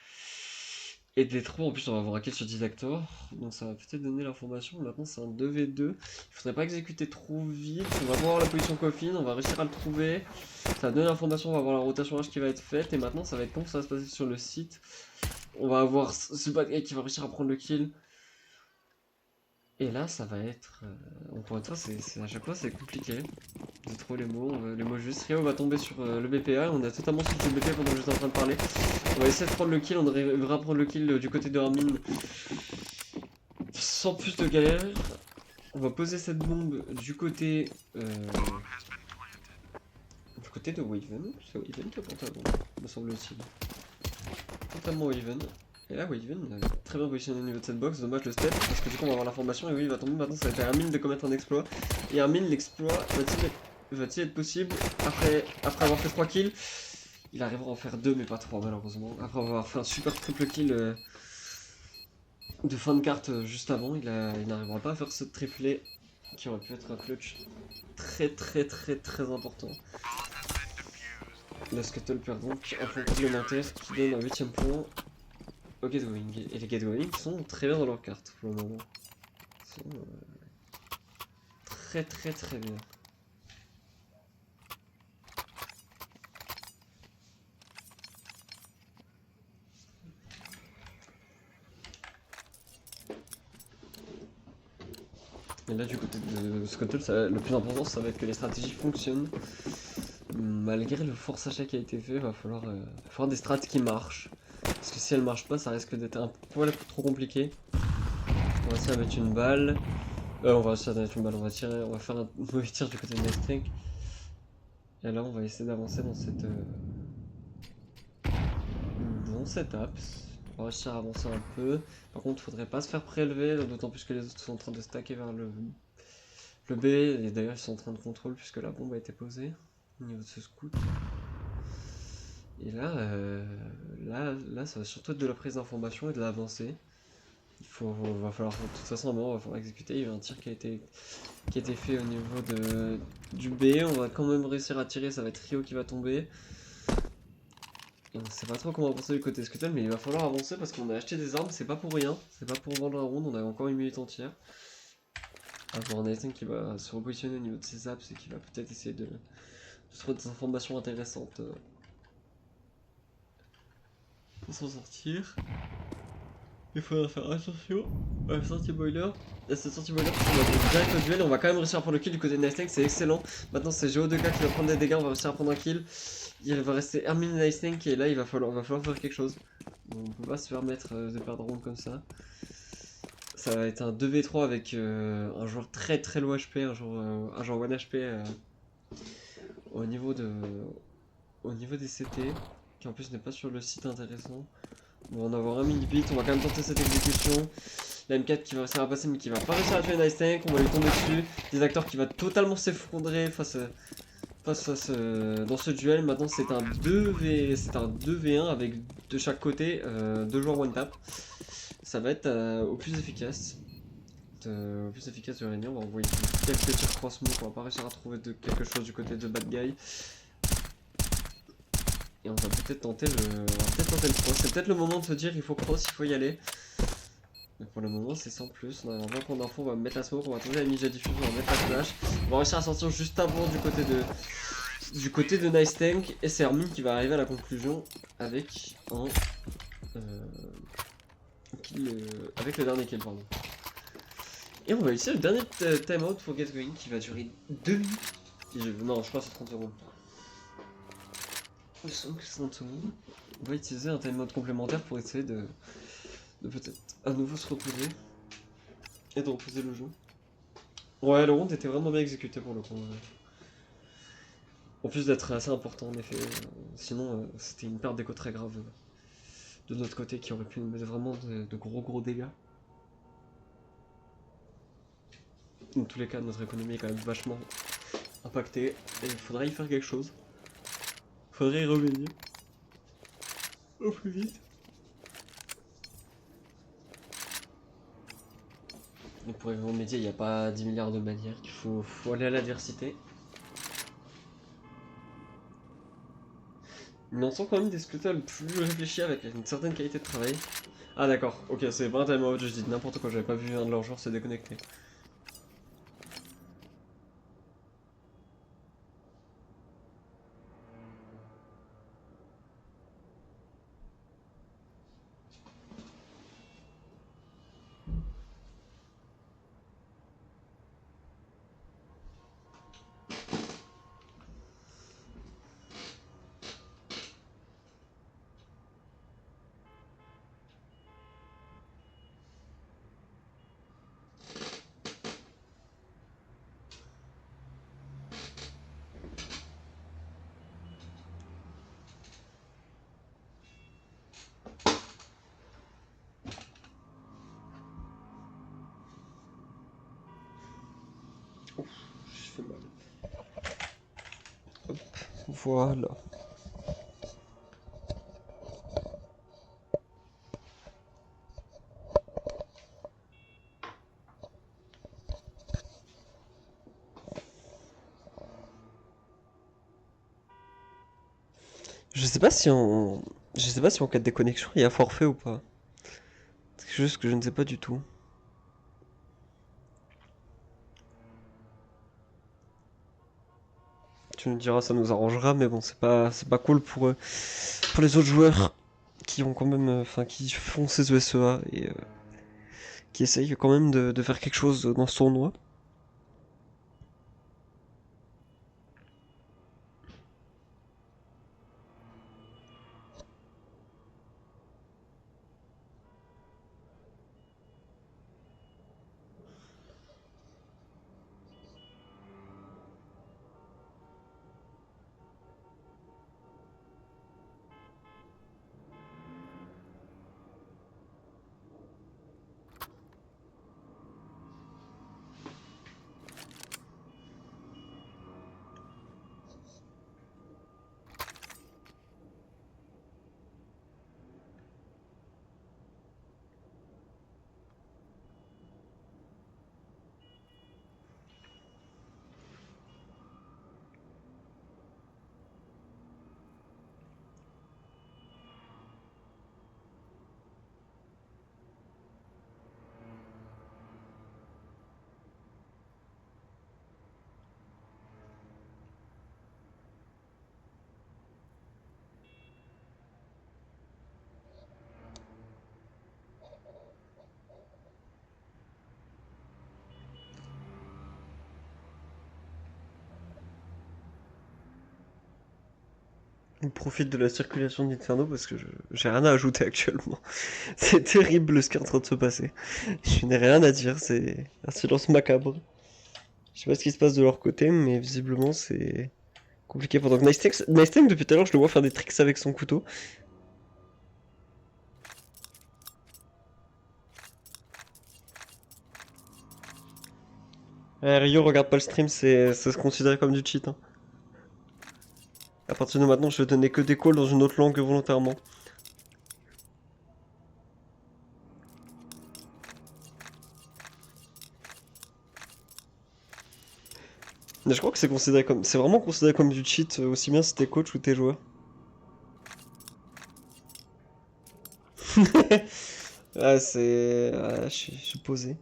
Et des trous, en plus on va avoir un kill sur Didactor. Donc ça va peut-être donner l'information. Maintenant c'est un 2v2. Il faudrait pas exécuter trop vite. On va voir la position Coffin, on va réussir à le trouver. Ça va donner l'information, on va voir la rotation H qui va être faite. Et maintenant ça va être comment ça va se passer sur le site. On va avoir ce bad guy qui va réussir à prendre le kill. Et là ça va être... encore une fois, à chaque fois c'est compliqué de trouver les mots justes. Rio va tomber sur le BPA, on a totalement switché le BPA pendant que j'étais en train de parler. On va essayer de prendre le kill, on devra prendre le kill du côté de Armin sans plus de galère. On va poser cette bombe du côté de Waven. C'est Waven qui a planté la bombe, me semble-t-il. Totalement Waven. Et là, Waven est très bien positionné au niveau de cette box. Dommage le step, parce que du coup, on va avoir l'information. Et oui, il va tomber. Maintenant, ça va être à Armin de commettre un exploit. Et Armin, l'exploit va-t-il être possible après avoir fait 3 kills? Il arrivera à en faire 2 mais pas 3 malheureusement. Après avoir fait un super triple kill de fin de carte juste avant, il n'arrivera pas à faire ce triplé qui aurait pu être un clutch très important. Le Scuttle perd donc un point complémentaire qui donne un 8ème point au Gatewing. Et les Gatewing sont très bien dans leur carte pour le moment. Ils sont très bien. Et là du côté de Scuttle, le plus important ça va être que les stratégies fonctionnent. Malgré le fort achat qui a été fait, il va falloir des strats qui marchent. Parce que si elles marchent pas, ça risque d'être un poil trop compliqué. On va essayer de mettre une balle. On va essayer de mettre une balle, on va faire un mauvais tir du côté de Nice Tank. Et là on va essayer d'avancer dans cette axe. On va réussir à avancer un peu. Par contre, faudrait pas se faire prélever, d'autant plus que les autres sont en train de stacker vers le B. Et d'ailleurs, ils sont en train de contrôler puisque la bombe a été posée au niveau de ce scout. Et là, ça va surtout être de la prise d'information et de l'avancée. Va falloir, de toute façon, à un moment, on va falloir exécuter. Il y a eu un tir qui a été fait au niveau du B. On va quand même réussir à tirer, ça va être Rio qui va tomber. Et on sait pas trop comment avancer du côté Scuttle, mais il va falloir avancer parce qu'on a acheté des armes, c'est pas pour rien, c'est pas pour vendre la ronde, on a encore une minute entière. Avoir un Nathan qui va se repositionner au niveau de ses apps et qui va peut-être essayer de trouver des informations intéressantes pour s'en sortir. Il faudra faire attention à la sortie boiler. Et cette sortie boiler, on va prendre direct le duel et on va quand même réussir à prendre le kill du côté de Nice Tank, c'est excellent. Maintenant c'est Geo2K qui va prendre des dégâts, on va réussir à prendre un kill. Il va rester Hermine et Nice Tank et là il va falloir faire quelque chose. On peut pas se permettre de perdre round comme ça. Ça va être un 2v3 avec un joueur très low HP, un joueur 1 HP au niveau des CT, qui en plus n'est pas sur le site intéressant. On va en avoir un mini bit, on va quand même tenter cette exécution. La M4 qui va réussir à passer mais qui va pas réussir à tuer Nice Tank, on va lui tomber dessus. Des acteurs qui va totalement s'effondrer dans ce duel. Maintenant c'est un 2v1 avec de chaque côté 2 joueurs one tap. Ça va être au plus efficace. Au plus efficace de l'ennemi, on va envoyer quelques tirs cross-move, on va pas réussir à trouver quelque chose du côté de Bad Guy. Et on va peut-être tenter le cross. C'est peut-être le moment de se dire il faut cross, il faut y aller. Mais pour le moment c'est sans plus. On a 20 points d'info, on va mettre la smoke, on va trouver la ninja diffusion, on va mettre la flash. On va réussir à sortir juste avant du côté de Nice Tank. Et c'est Hermine qui va arriver à la conclusion avec avec le dernier kill, pardon. Et on va utiliser le dernier timeout pour Get Going qui va durer 2 minutes. Non, je crois que c'est 30 secondes. 30 secondes. On va utiliser un timeout complémentaire pour essayer de peut-être à nouveau se reposer et de reposer le jeu. Ouais, le round était vraiment bien exécuté pour le coup. En plus d'être assez important en effet. Sinon, c'était une perte d'écho très grave de notre côté qui aurait pu nous mettre vraiment de gros dégâts. Dans tous les cas, notre économie est quand même vachement impactée et il faudrait y faire quelque chose. Il faudrait y revenir au plus vite. Et pour y remédier, il n'y a pas 10 milliards de manières, il faut aller à l'adversité. Mais on sent quand même des scuttles plus réfléchis avec une certaine qualité de travail. Ah d'accord, ok, c'est pas un timeout, je dis n'importe quoi, j'avais pas vu un de leurs joueurs se déconnecter. Ouf, je fais mal. Hop, voilà. Je sais pas si en... Je sais pas si en cas de déconnexion, il y a forfait ou pas. C'est juste que je ne sais pas du tout. Tu nous diras, ça nous arrangera, mais bon, c'est pas cool pour les autres joueurs qui ont quand même, enfin, qui font ces ESEA et qui essayent quand même de faire quelque chose dans ce tournoi. On profite de la circulation d'Inferno parce que j'ai rien à ajouter actuellement. C'est terrible ce qui est en train de se passer. Je n'ai rien à dire, c'est un silence macabre. Je sais pas ce qui se passe de leur côté, mais visiblement c'est compliqué pendant que Nice Tank, depuis tout à l'heure, je le vois faire des tricks avec son couteau. Rio, regarde pas le stream, c'est se considérer comme du cheat. Hein. À partir de maintenant, je vais donner que des calls dans une autre langue volontairement. Mais je crois que c'est vraiment considéré comme du cheat, aussi bien si t'es coach ou t'es joueur. Ah, je suis posé.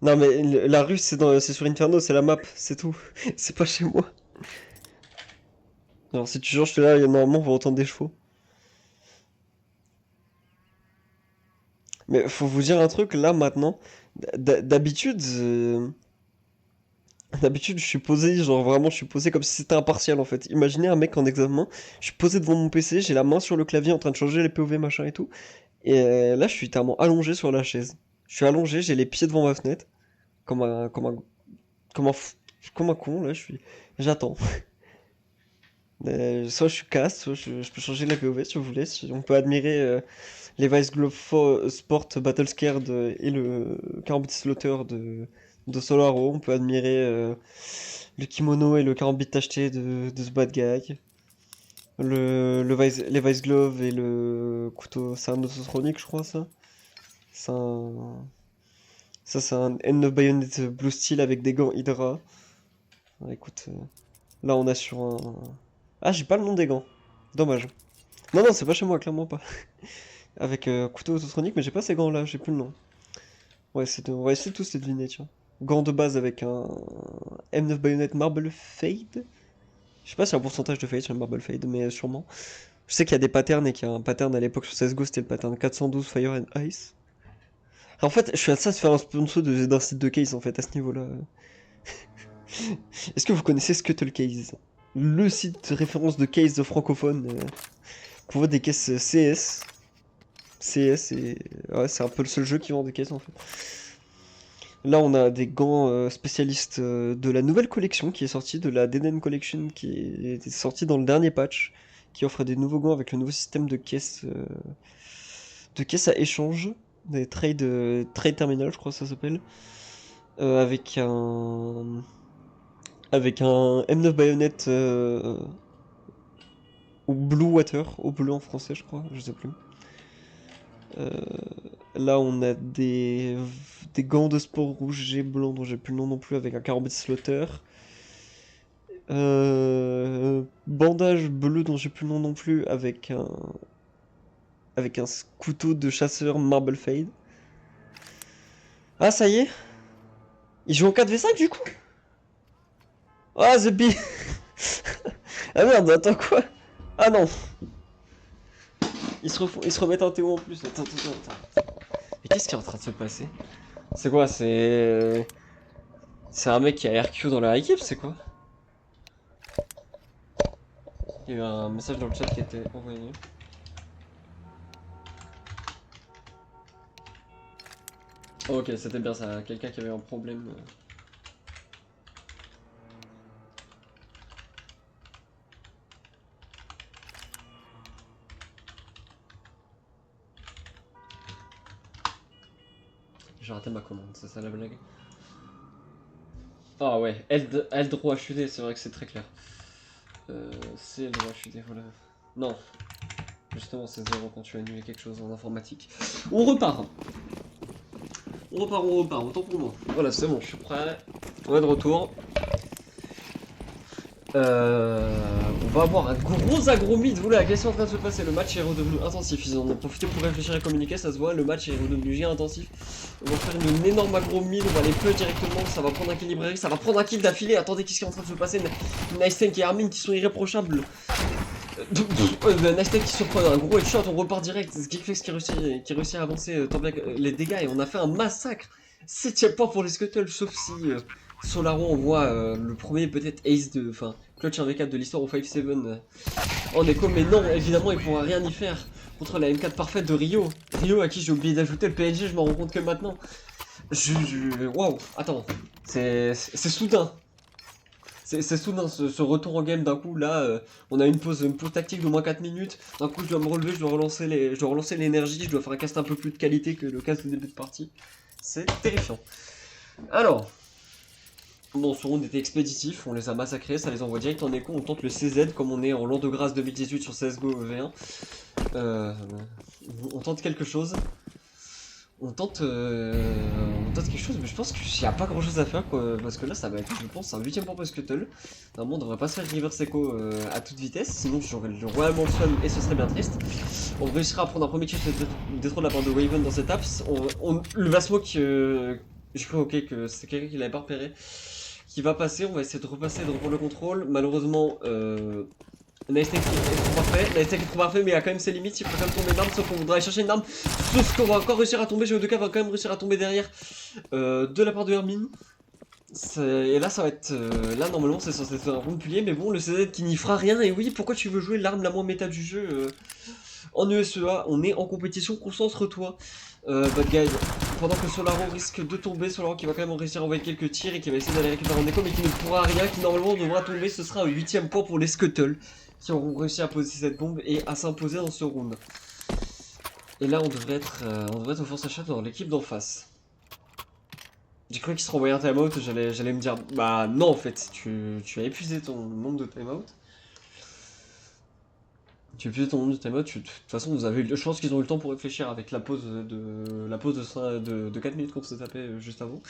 Non, mais la rue, c'est sur Inferno, c'est la map, c'est tout. C'est pas chez moi. Alors, si tu changes là, normalement, on va entendre des chevaux. Mais faut vous dire un truc, là, maintenant, d'habitude, d'habitude, je suis posé, genre vraiment, je suis posé comme si c'était un partiel en fait. Imaginez un mec en examen, je suis posé devant mon PC, j'ai la main sur le clavier en train de changer les POV machin et tout. Et là, je suis tellement allongé sur la chaise. Je suis allongé, j'ai les pieds devant ma fenêtre, comme un, comme un, comme un, comme un con, là, j'attends. Soit je suis casse, soit je peux changer la POV si vous voulez. On peut admirer les Vice Glove Sport Battle Scared et le Karambit Slaughter de Solaro. On peut admirer le kimono et le karambit tacheté de ce bad guy. Les Vice Glove et le couteau. C'est un autotronique, je crois, ça. C'est un. Ça, c'est un End of Bayonet Blue Steel avec des gants Hydra. Ah, écoute, là on a sur un. Ah, j'ai pas le nom des gants. Dommage. Non, non, c'est pas chez moi, clairement pas. Avec couteau autotronique, mais j'ai pas ces gants-là, j'ai plus le nom. Ouais, on va essayer tous les deviner, tiens. Gants de base avec un M9 Bayonet Marble Fade. Je sais pas si y a un pourcentage de fade sur le Marble Fade, mais sûrement. Je sais qu'il y a des patterns et qu'il y a un pattern à l'époque sur CSGO, c'était le pattern 412 Fire and Ice. En fait, je suis à ça de faire un sponsor d'un site de case en fait à ce niveau-là. Est-ce que vous connaissez Scuttle Case? Le site de référence de case de francophone pour voir des caisses CS. CS et. Ouais, c'est un peu le seul jeu qui vend des caisses en fait. Là, on a des gants spécialistes de la nouvelle collection qui est sortie, de la DNN Collection qui est sortie dans le dernier patch, qui offre des nouveaux gants avec le nouveau système de caisses à échange, des trade terminal, je crois que ça s'appelle, avec un M9 bayonet au Blue Water, au bleu en français, je crois, je sais plus. Euh, Là, on a des gants de sport rouge et blanc dont j'ai plus le nom non plus, avec un Karambit Slaughter. Bandage bleu dont j'ai plus le nom non plus avec un couteau de chasseur Marble Fade. Ah ça y est. Il joue en 4v5 du coup. Ah The Bee. Ah merde, attends quoi? Ah non. Ils se remettent en TO en plus. Attends. Mais qu'est-ce qui est en train de se passer? C'est quoi? C'est un mec qui a RQ dans leur équipe, c'est quoi? Il y a eu un message dans le chat qui a été envoyé. Oh, ok, c'était bien ça, quelqu'un qui avait un problème. J'ai raté ma commande, c'est ça la blague? Ah ouais, Eldro HUD, c'est vrai que c'est très clair. C'est Eldro HUD, voilà. Non, justement c'est 0 quand tu as annulé quelque chose en informatique. On repart. Autant pour moi. Voilà, c'est bon, je suis prêt. On est de retour. On va avoir un gros agromide. Voilà, qu'est-ce qui est en train de se passer? Le match est redevenu intensif. Ils en ont profité pour réfléchir et communiquer, ça se voit. Le match est redevenu giga intensif. On va faire une énorme agromide. On va les push directement. Ça va prendre un kill librairie. Ça va prendre un kill d'affilée. Attendez, qu'est-ce qui est en train de se passer? Nice Tank et Armin qui sont irréprochables. Nice Tank qui se prend un gros headshot. On repart direct. Geekflex qui réussit à avancer tant bien les dégâts. Et on a fait un massacre. 7ème point pour les Scuttles. Sauf si Solaro envoie le premier peut-être ace de. Enfin. Clutch 1v4 de l'histoire au 5-7 en écho, mais non, évidemment, il pourra rien y faire contre la M4 parfaite de Rio. Rio à qui j'ai oublié d'ajouter le PNG, je m'en rends compte que maintenant. Waouh, attends, c'est soudain. C'est soudain ce retour en game d'un coup. Là, on a une pause tactique de moins 4 minutes. D'un coup, je dois me relever, je dois relancer l'énergie, je dois faire un cast un peu plus de qualité que le cast de début de partie. C'est terrifiant. Alors. Bon, ce round était expéditif, on les a massacrés, ça les envoie direct en écho, on tente le CZ comme on est en l'an de grâce 2018 sur CSGO V1. On tente quelque chose. On tente quelque chose, mais je pense qu'il n'y a pas grand chose à faire quoi, parce que là ça va être, je pense, un 8ème point pour Scuttle. Normalement on devrait pas se faire reverse echo à toute vitesse, sinon j'aurais royalement le fun et ce serait bien triste. On réussira à prendre un premier kill de trop de la part de Waven dans cette apps. Le Vasmoke, j'ai cru ok que c'est quelqu'un qui l'avait pas repéré. Qui va passer, on va essayer de repasser, de reprendre le contrôle. Malheureusement, Nice Tank est trop parfait, mais il a quand même ses limites. Il faut quand même tomber une arme, sauf qu'on voudra aller chercher une arme. Sauf qu'on va encore réussir à tomber. GO2K va quand même réussir à tomber derrière de la part de Hermine. Et là, ça va être. Là, normalement, c'est censé être un round plié, mais bon, le CZ qui n'y fera rien. Et oui, pourquoi tu veux jouer l'arme la moins méta du jeu en ESEA? On est en compétition, concentre-toi. Bad guy, pendant que Solaro risque de tomber, Solaro qui va quand même réussir à envoyer quelques tirs et qui va essayer d'aller récupérer en écho, mais qui ne pourra rien, qui normalement devra tomber. Ce sera un 8ème point pour les Scuttles qui auront réussi à poser cette bombe et à s'imposer dans ce round. Et là, on devrait être au force achat dans l'équipe d'en face. J'ai cru qu'il se renvoyait un timeout, j'allais me dire, bah non en fait, tu as épuisé ton nombre de timeout. Tu as épuisé ton nombre de timeout, de toute façon vous avez eu, je pense qu'ils ont eu le temps pour réfléchir avec la pause de 4 minutes qu'on s'est tapé juste avant.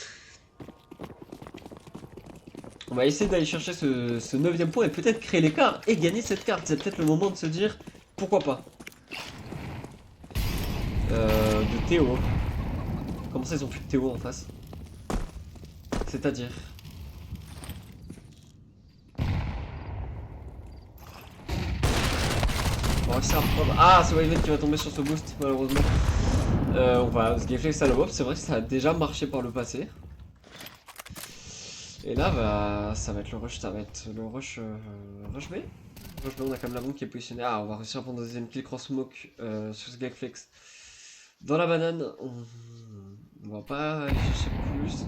On va essayer d'aller chercher ce 9ème point et peut-être créer l'écart et gagner cette carte. C'est peut-être le moment de se dire, pourquoi pas. De Théo. Comment ça ils ont plus de Théo en face? C'est-à-dire... Ah, c'est Waven qui va tomber sur ce boost, malheureusement. On va se gaffer ça le wop, c'est vrai que ça a déjà marché par le passé. Et là, bah, ça va être le rush, rush B. Rush B, on a quand même la bombe qui est positionnée. Ah, on va réussir à prendre un deuxième kill cross smoke sur ce Gagflex. Dans la banane, on va pas aller chercher plus.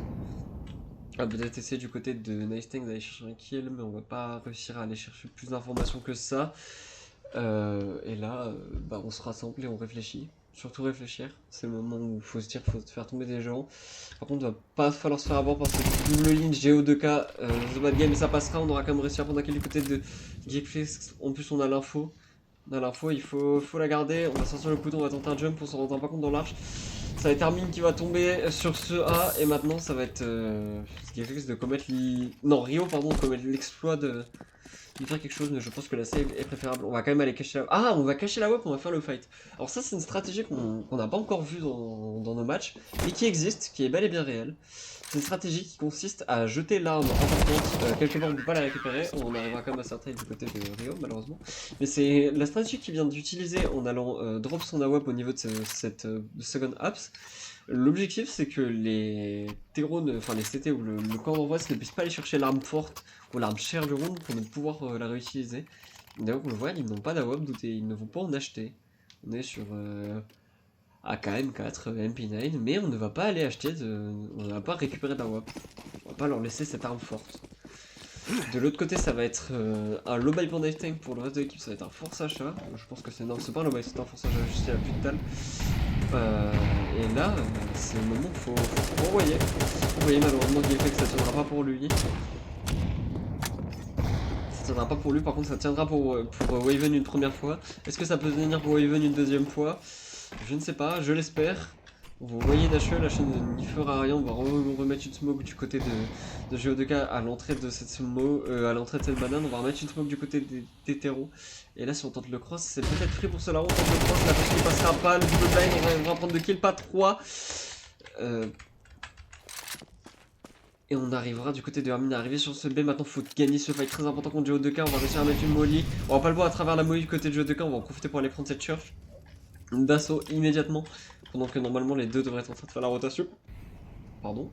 On va peut-être essayer du côté de Nice Tank d'aller chercher un kill, mais on va pas réussir à aller chercher plus d'informations que ça. Et là, bah, on se rassemble et on réfléchit. Surtout réfléchir. C'est le moment où il faut se dire qu'il faut faire tomber des gens. Par contre, il va pas falloir se faire avoir parce que double ligne GO2K, The Bad Game, et ça passera. On aura quand même réussi à prendre un kill du côté de Geekflex. En plus, on a l'info. On a l'info, il faut la garder. On va sortir le couteau, on va tenter un jump, on s'en rend pas compte dans l'arche. Ça Ça va être Armin qui va tomber sur ce A, et maintenant ça va être risque de commettre non, Rio, pardon, de commettre l'exploit de faire quelque chose, mais je pense que la save est préférable. On va quand même aller cacher la... Ah, on va cacher la WAP, on va faire le fight. Alors ça, c'est une stratégie qu'on n'a pas encore vue dans nos matchs, mais qui existe, qui est bel et bien réelle. C'est une stratégie qui consiste à jeter l'arme importante, quelque part on ne peut pas la récupérer, on arrivera quand même à sortir du côté de Rio malheureusement. Mais c'est la stratégie qu'il vient d'utiliser en allant drop son AWP au niveau de cette second apps. L'objectif c'est que les terreaux, enfin les CT ou le camp d'envoi ne puissent pas aller chercher l'arme forte ou l'arme chère du round pour ne pouvoir la réutiliser. D'ailleurs on le voit, ils n'ont pas d'AWP, doutez, ils ne vont pas en acheter. On est sur... AK, M4, MP9, mais on ne va pas aller acheter on ne va pas récupérer d'AWP. On va pas leur laisser cette arme forte. De l'autre côté, ça va être un low buy pour knife tank, pour le reste de l'équipe, ça va être un force achat. Je pense que c'est non, c'est pas un low buy, c'est un force achat, juste il n'y a plus de dalle. Et là, c'est le moment où il faut renvoyer. Vous voyez, malheureusement, Gilfex, ça tiendra pas pour lui. Ça tiendra pas pour lui, par contre, ça tiendra pour Waven une première fois. Est-ce que ça peut tenir pour Waven une deuxième fois? Je ne sais pas, je l'espère. Vous voyez Dash n'y fera rien, on va remettre une smoke du côté de Geo2K à l'entrée de cette banane, on va remettre une smoke du côté des terreaux. Et là si on tente le cross, c'est peut-être free pour cela, on tente le cross, la push qui passera pas, le double blind, on va prendre de kill, pas 3. Et on arrivera du côté de Hermine à arriver sur ce B. Maintenant, il faut gagner ce fight très important contre Geo2K. On va réussir à mettre une molly. On va pas le voir à travers la molly du côté de Geo2K. On va en profiter pour aller prendre cette church d'assaut immédiatement. Pendant que normalement, les deux devraient être en train de faire la rotation. Pardon.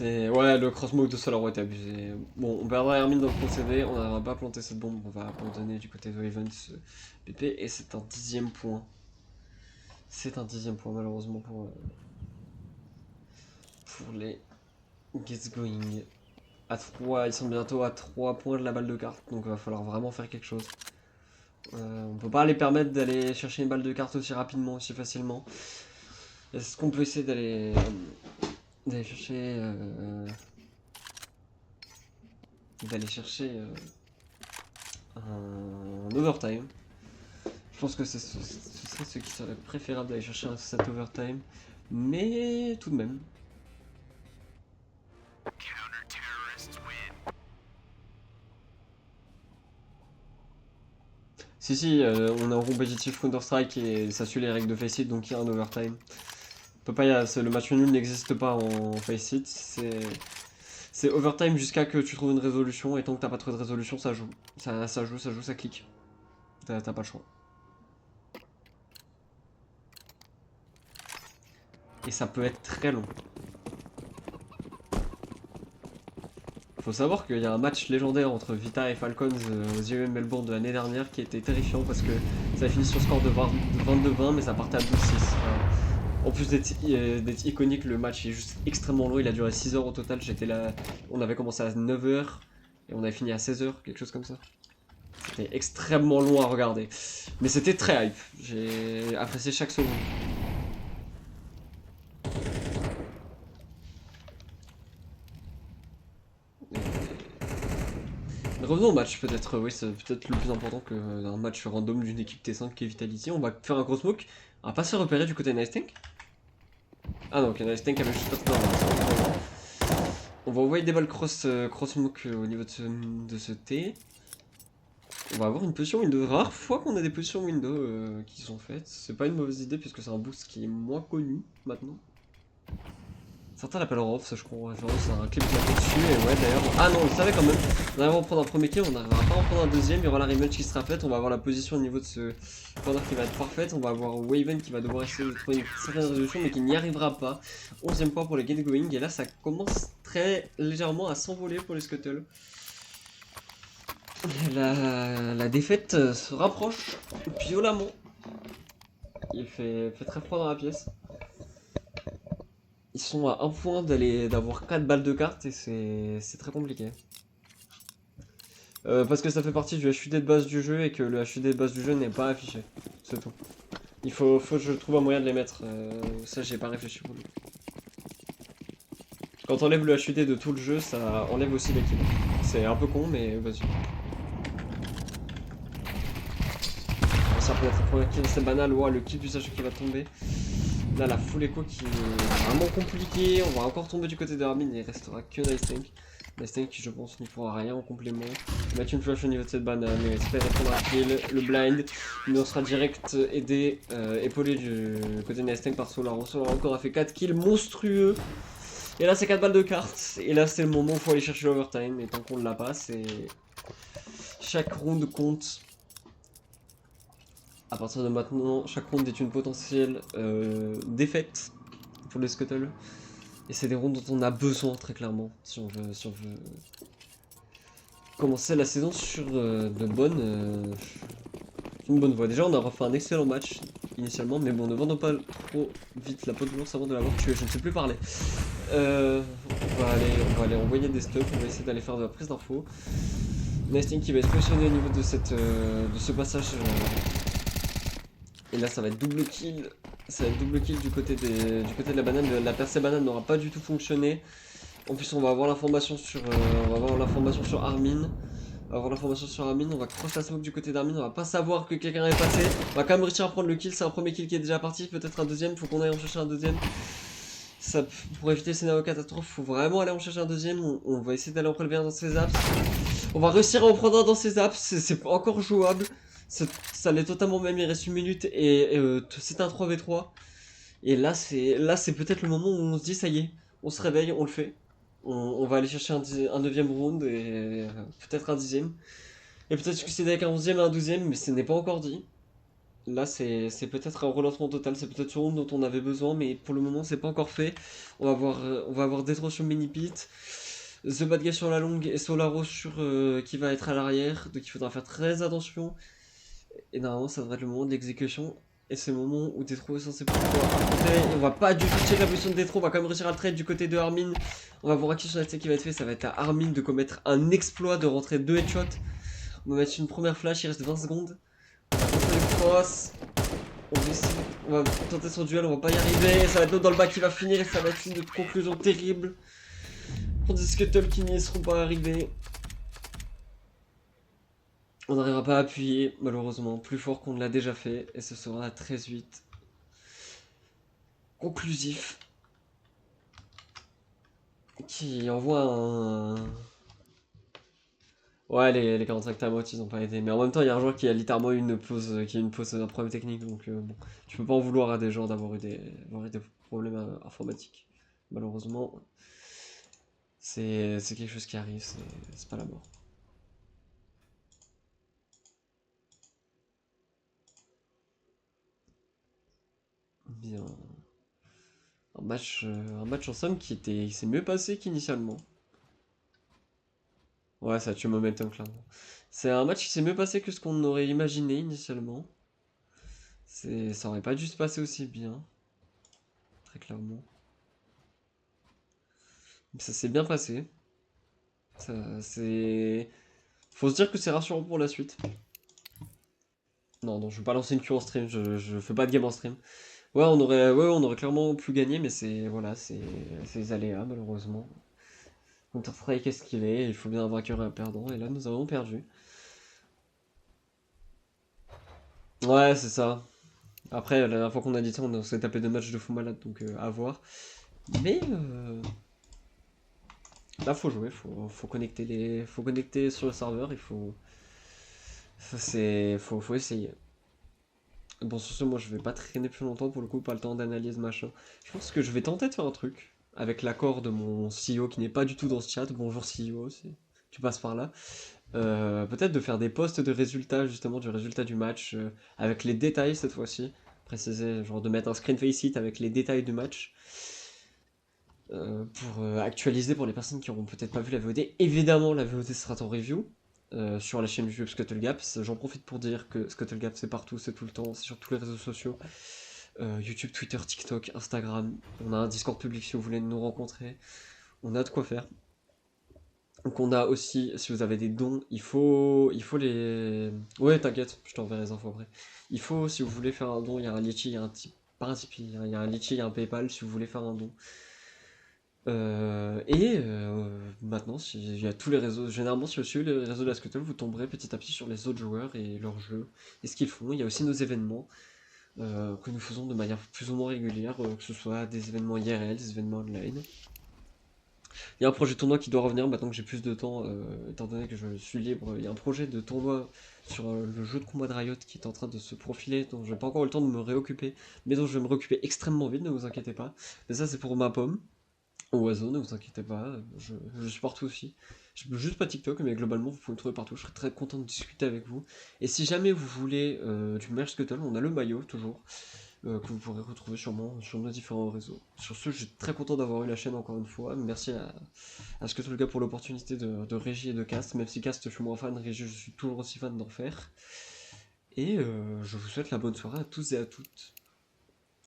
Ouais, le cross-smoke de Solaro était abusé. Bon, on perdra Hermine dans le procédé, on n'arrivera pas à planter cette bombe, on va abandonner du côté de Waven ce PP, et c'est un 10e point. C'est un 10e point malheureusement pour les Gets Going. À 3, ils sont bientôt à 3 points de la balle de carte, donc il va falloir vraiment faire quelque chose. On peut pas les permettre d'aller chercher une balle de carte aussi rapidement, aussi facilement. Est-ce qu'on peut essayer d'aller chercher un overtime? Je pense que ce serait ce qui serait préférable d'aller chercher cet overtime, mais tout de même. Si, on est en compétitif Counter-Strike et ça suit les règles de Faceit, donc il y a un overtime. Le match nul n'existe pas en Faceit, c'est overtime jusqu'à que tu trouves une résolution, et tant que t'as pas trouvé de résolution, ça joue. Ça joue, ça clique. T'as pas le choix. Et ça peut être très long. Faut savoir qu'il y a un match légendaire entre Vita et Falcons aux IEM Melbourne de l'année dernière qui était terrifiant parce que ça a fini sur score de 22-20 mais ça partait à 12-6. En plus d'être iconique, le match est juste extrêmement long, il a duré 6 heures au total, j'étais là, on avait commencé à 9 h et on avait fini à 16 h, quelque chose comme ça. C'était extrêmement long à regarder, mais c'était très hype, j'ai apprécié chaque seconde. Revenons au match, peut-être, oui, c'est peut-être le plus important qu'un match random d'une équipe T5 qui est Vitality. On va faire un gros smoke. On va pas se repérer du côté Nice Tank. Ah non, ok, Nice Tank avait juste pas trop d'avance. On va envoyer des balles cross smoke au niveau de ce T. On va avoir une position window. Rare fois qu'on a des positions window qui sont faites. C'est pas une mauvaise idée puisque c'est un boost qui est moins connu maintenant. Certains l'appellent off, ça je crois en référence à un clip qui a fait dessus, et ouais d'ailleurs. Ah non, on le savait quand même. On arrivera à en prendre un premier kill, on n'arrivera pas à en prendre un deuxième, il y aura la rematch qui sera faite, on va avoir la position au niveau de ce corner qui va être parfaite, on va avoir Waven qui va devoir essayer de trouver une certaine résolution mais qui n'y arrivera pas. 11e point pour les Get Going, et là ça commence très légèrement à s'envoler pour les Scuttle. La défaite se rapproche violemment. Il fait très froid dans la pièce. Ils sont à un point d'avoir 4 balles de carte et c'est très compliqué. Parce que ça fait partie du HUD de base du jeu et que le HUD de base du jeu n'est pas affiché. C'est tout. Il faut que je trouve un moyen de les mettre. Ça, j'ai pas réfléchi pour lui. Quand t'enlèves le HUD de tout le jeu, ça enlève aussi les kills. C'est un peu con, mais vas-y. Ça peut être la première kill, c'est banal. Ouais, le kill du sachet qui va tomber. Là, la full echo qui est vraiment compliquée. On va encore tomber du côté de Armin. Il restera que Nice Tank. Nice Tank qui, je pense, n'y pourra rien en complément. On va mettre une flash au niveau de cette banane. Mais espérer prendre un kill. Le blind. Mais on sera direct aidé, épaulé du côté de Nice Tank par Solaro. Solaro encore a fait 4 kills monstrueux. Et là, c'est 4 balles de cartes. Et là, c'est le moment où il faut aller chercher l'overtime. Et tant qu'on ne l'a pas, c'est. Chaque round compte. À partir de maintenant, chaque round est une potentielle défaite pour les Scuttle. Et c'est des rounds dont on a besoin très clairement si on veut commencer la saison sur une bonne voie. Déjà on a fait un excellent match initialement, mais bon ne vendons pas trop vite la peau de l'ours avant de l'avoir tué, je ne sais plus parler. On va aller envoyer des stuff, on va essayer d'aller faire de la prise d'infos. Nesting qui va être positionné au niveau de ce passage. Et là ça va être double kill. Ça va être double kill du côté de la banane. La percée banane n'aura pas du tout fonctionné. En plus on va avoir l'information sur Armin. On va avoir l'information sur Armin, on va cross la smoke du côté d'Armin, on va pas savoir que quelqu'un est passé. On va quand même réussir à prendre le kill, c'est un premier kill qui est déjà parti, peut-être un deuxième, faut qu'on aille en chercher un deuxième. Ça, pour éviter le scénario catastrophe, faut vraiment aller en chercher un deuxième. On va essayer d'aller en prélever un dans ses apps. On va réussir à en prendre un dans ses apps, c'est encore jouable. Ça l'est totalement même, il reste une minute et c'est un 3v3. Et là c'est peut-être le moment où on se dit ça y est, on se réveille, on le fait. On va aller chercher un 9ème round et peut-être un 10ème. Et peut-être succéder avec un 11ème et un 12ème, mais ce n'est pas encore dit. Là c'est peut-être un relancement total, c'est peut-être ce round dont on avait besoin, mais pour le moment c'est pas encore fait. On va avoir Détro sur mini pit, The Bad Guy sur la longue et Solaro sur qui va être à l'arrière, donc il faudra faire très attention. Et normalement ça devrait être le moment de l'exécution. Et c'est le moment où Détro est censé pouvoir affronter. On va pas du tout check la position de Détro, on va quand même réussir à le trade du côté de Armin. On va voir à qui sur la qui va être fait, ça va être à Armin de commettre un exploit de rentrer 2 headshots. On va mettre une première flash, il reste 20 secondes. On va tenter le cross. On va tenter son duel, on va pas y arriver. Ça va être l'autre dans le bas qui va finir et ça va être une conclusion terrible. Pour des Scuttle qui n'y seront pas arrivés. On n'arrivera pas à appuyer, malheureusement, plus fort qu'on ne l'a déjà fait, et ce sera 13-8. Conclusif. Qui envoie un... Ouais, les 45 timeouts, ils ont pas aidé. Mais en même temps, il y a un joueur qui a littéralement eu une pause, un problème technique, donc bon. Tu peux pas en vouloir à des gens d'avoir eu des problèmes informatiques. Malheureusement, c'est quelque chose qui arrive, c'est pas la mort. Bien. Un match en somme qui s'est mieux passé qu'initialement. Ouais, ça tue momentum, clairement. C'est un match qui s'est mieux passé que ce qu'on aurait imaginé initialement. Ça aurait pas dû se passer aussi bien, très clairement. Mais ça s'est bien passé. C'est... Faut se dire que c'est rassurant pour la suite. Non, non, je vais pas lancer une queue en stream, je fais pas de game en stream. Ouais, on aurait clairement pu gagner, mais voilà, c'est les aléas, malheureusement. Counter-Strike, qu'est-ce qu'il est? Il faut bien un vainqueur et un perdant, et là, nous avons perdu. Ouais, c'est ça. Après, la dernière fois qu'on a dit ça, on s'est tapé 2 matchs de fou malade, donc à voir. Mais là, faut jouer, faut faut connecter sur le serveur, faut essayer. Bon, sur ce, moi, je vais pas traîner plus longtemps pour le coup, pas le temps d'analyse machin. Je pense que je vais tenter de faire un truc avec l'accord de mon CEO qui n'est pas du tout dans ce chat. Bonjour CEO, tu passes par là. Peut-être de faire des posts de résultats, justement, du résultat du match, avec les détails cette fois-ci. Préciser, genre de mettre un screen face it avec les détails du match. Pour actualiser pour les personnes qui auront peut-être pas vu la VOD. Évidemment, la VOD sera en review sur la chaîne YouTube Scuttlegaps. J'en profite pour dire que Scuttlegaps c'est partout, c'est tout le temps, c'est sur tous les réseaux sociaux. YouTube, Twitter, TikTok, Instagram. On a un Discord public si vous voulez nous rencontrer. On a de quoi faire. Donc on a aussi, si vous avez des dons, il faut les... Ouais, t'inquiète, je t'enverrai les infos après. Il faut, si vous voulez faire un don, il y a un Litchi, il y a un Tipeee, pas un Tipeee, il y a un Litchi, il y a un Paypal si vous voulez faire un don. Maintenant, il y a tous les réseaux. Généralement, si vous suivez les réseaux de la Scuttle, vous tomberez petit à petit sur les autres joueurs et leurs jeux et ce qu'ils font. Il y a aussi nos événements que nous faisons de manière plus ou moins régulière, que ce soit des événements IRL, des événements online. Il y a un projet de tournoi qui doit revenir maintenant que j'ai plus de temps, étant donné que je suis libre. Il y a un projet de tournoi sur le jeu de combat de Riot qui est en train de se profiler, dont je n'ai pas encore eu le temps de me réoccuper, mais dont je vais me réoccuper extrêmement vite, ne vous inquiétez pas. Mais ça, c'est pour ma pomme. Oiseau, ne vous inquiétez pas, je suis partout aussi. Je peux juste pas TikTok, mais globalement, vous pouvez me trouver partout. Je serais très content de discuter avec vous. Et si jamais vous voulez du merch Scuttle, on a le maillot toujours que vous pourrez retrouver sûrement sur nos différents réseaux. Sur ce, je suis très content d'avoir eu la chaîne encore une fois. Merci à Scuttle pour l'opportunité de Régie et de Cast. Même si Cast, je suis moins fan, Régie, je suis toujours aussi fan d'en faire. Et je vous souhaite la bonne soirée à tous et à toutes.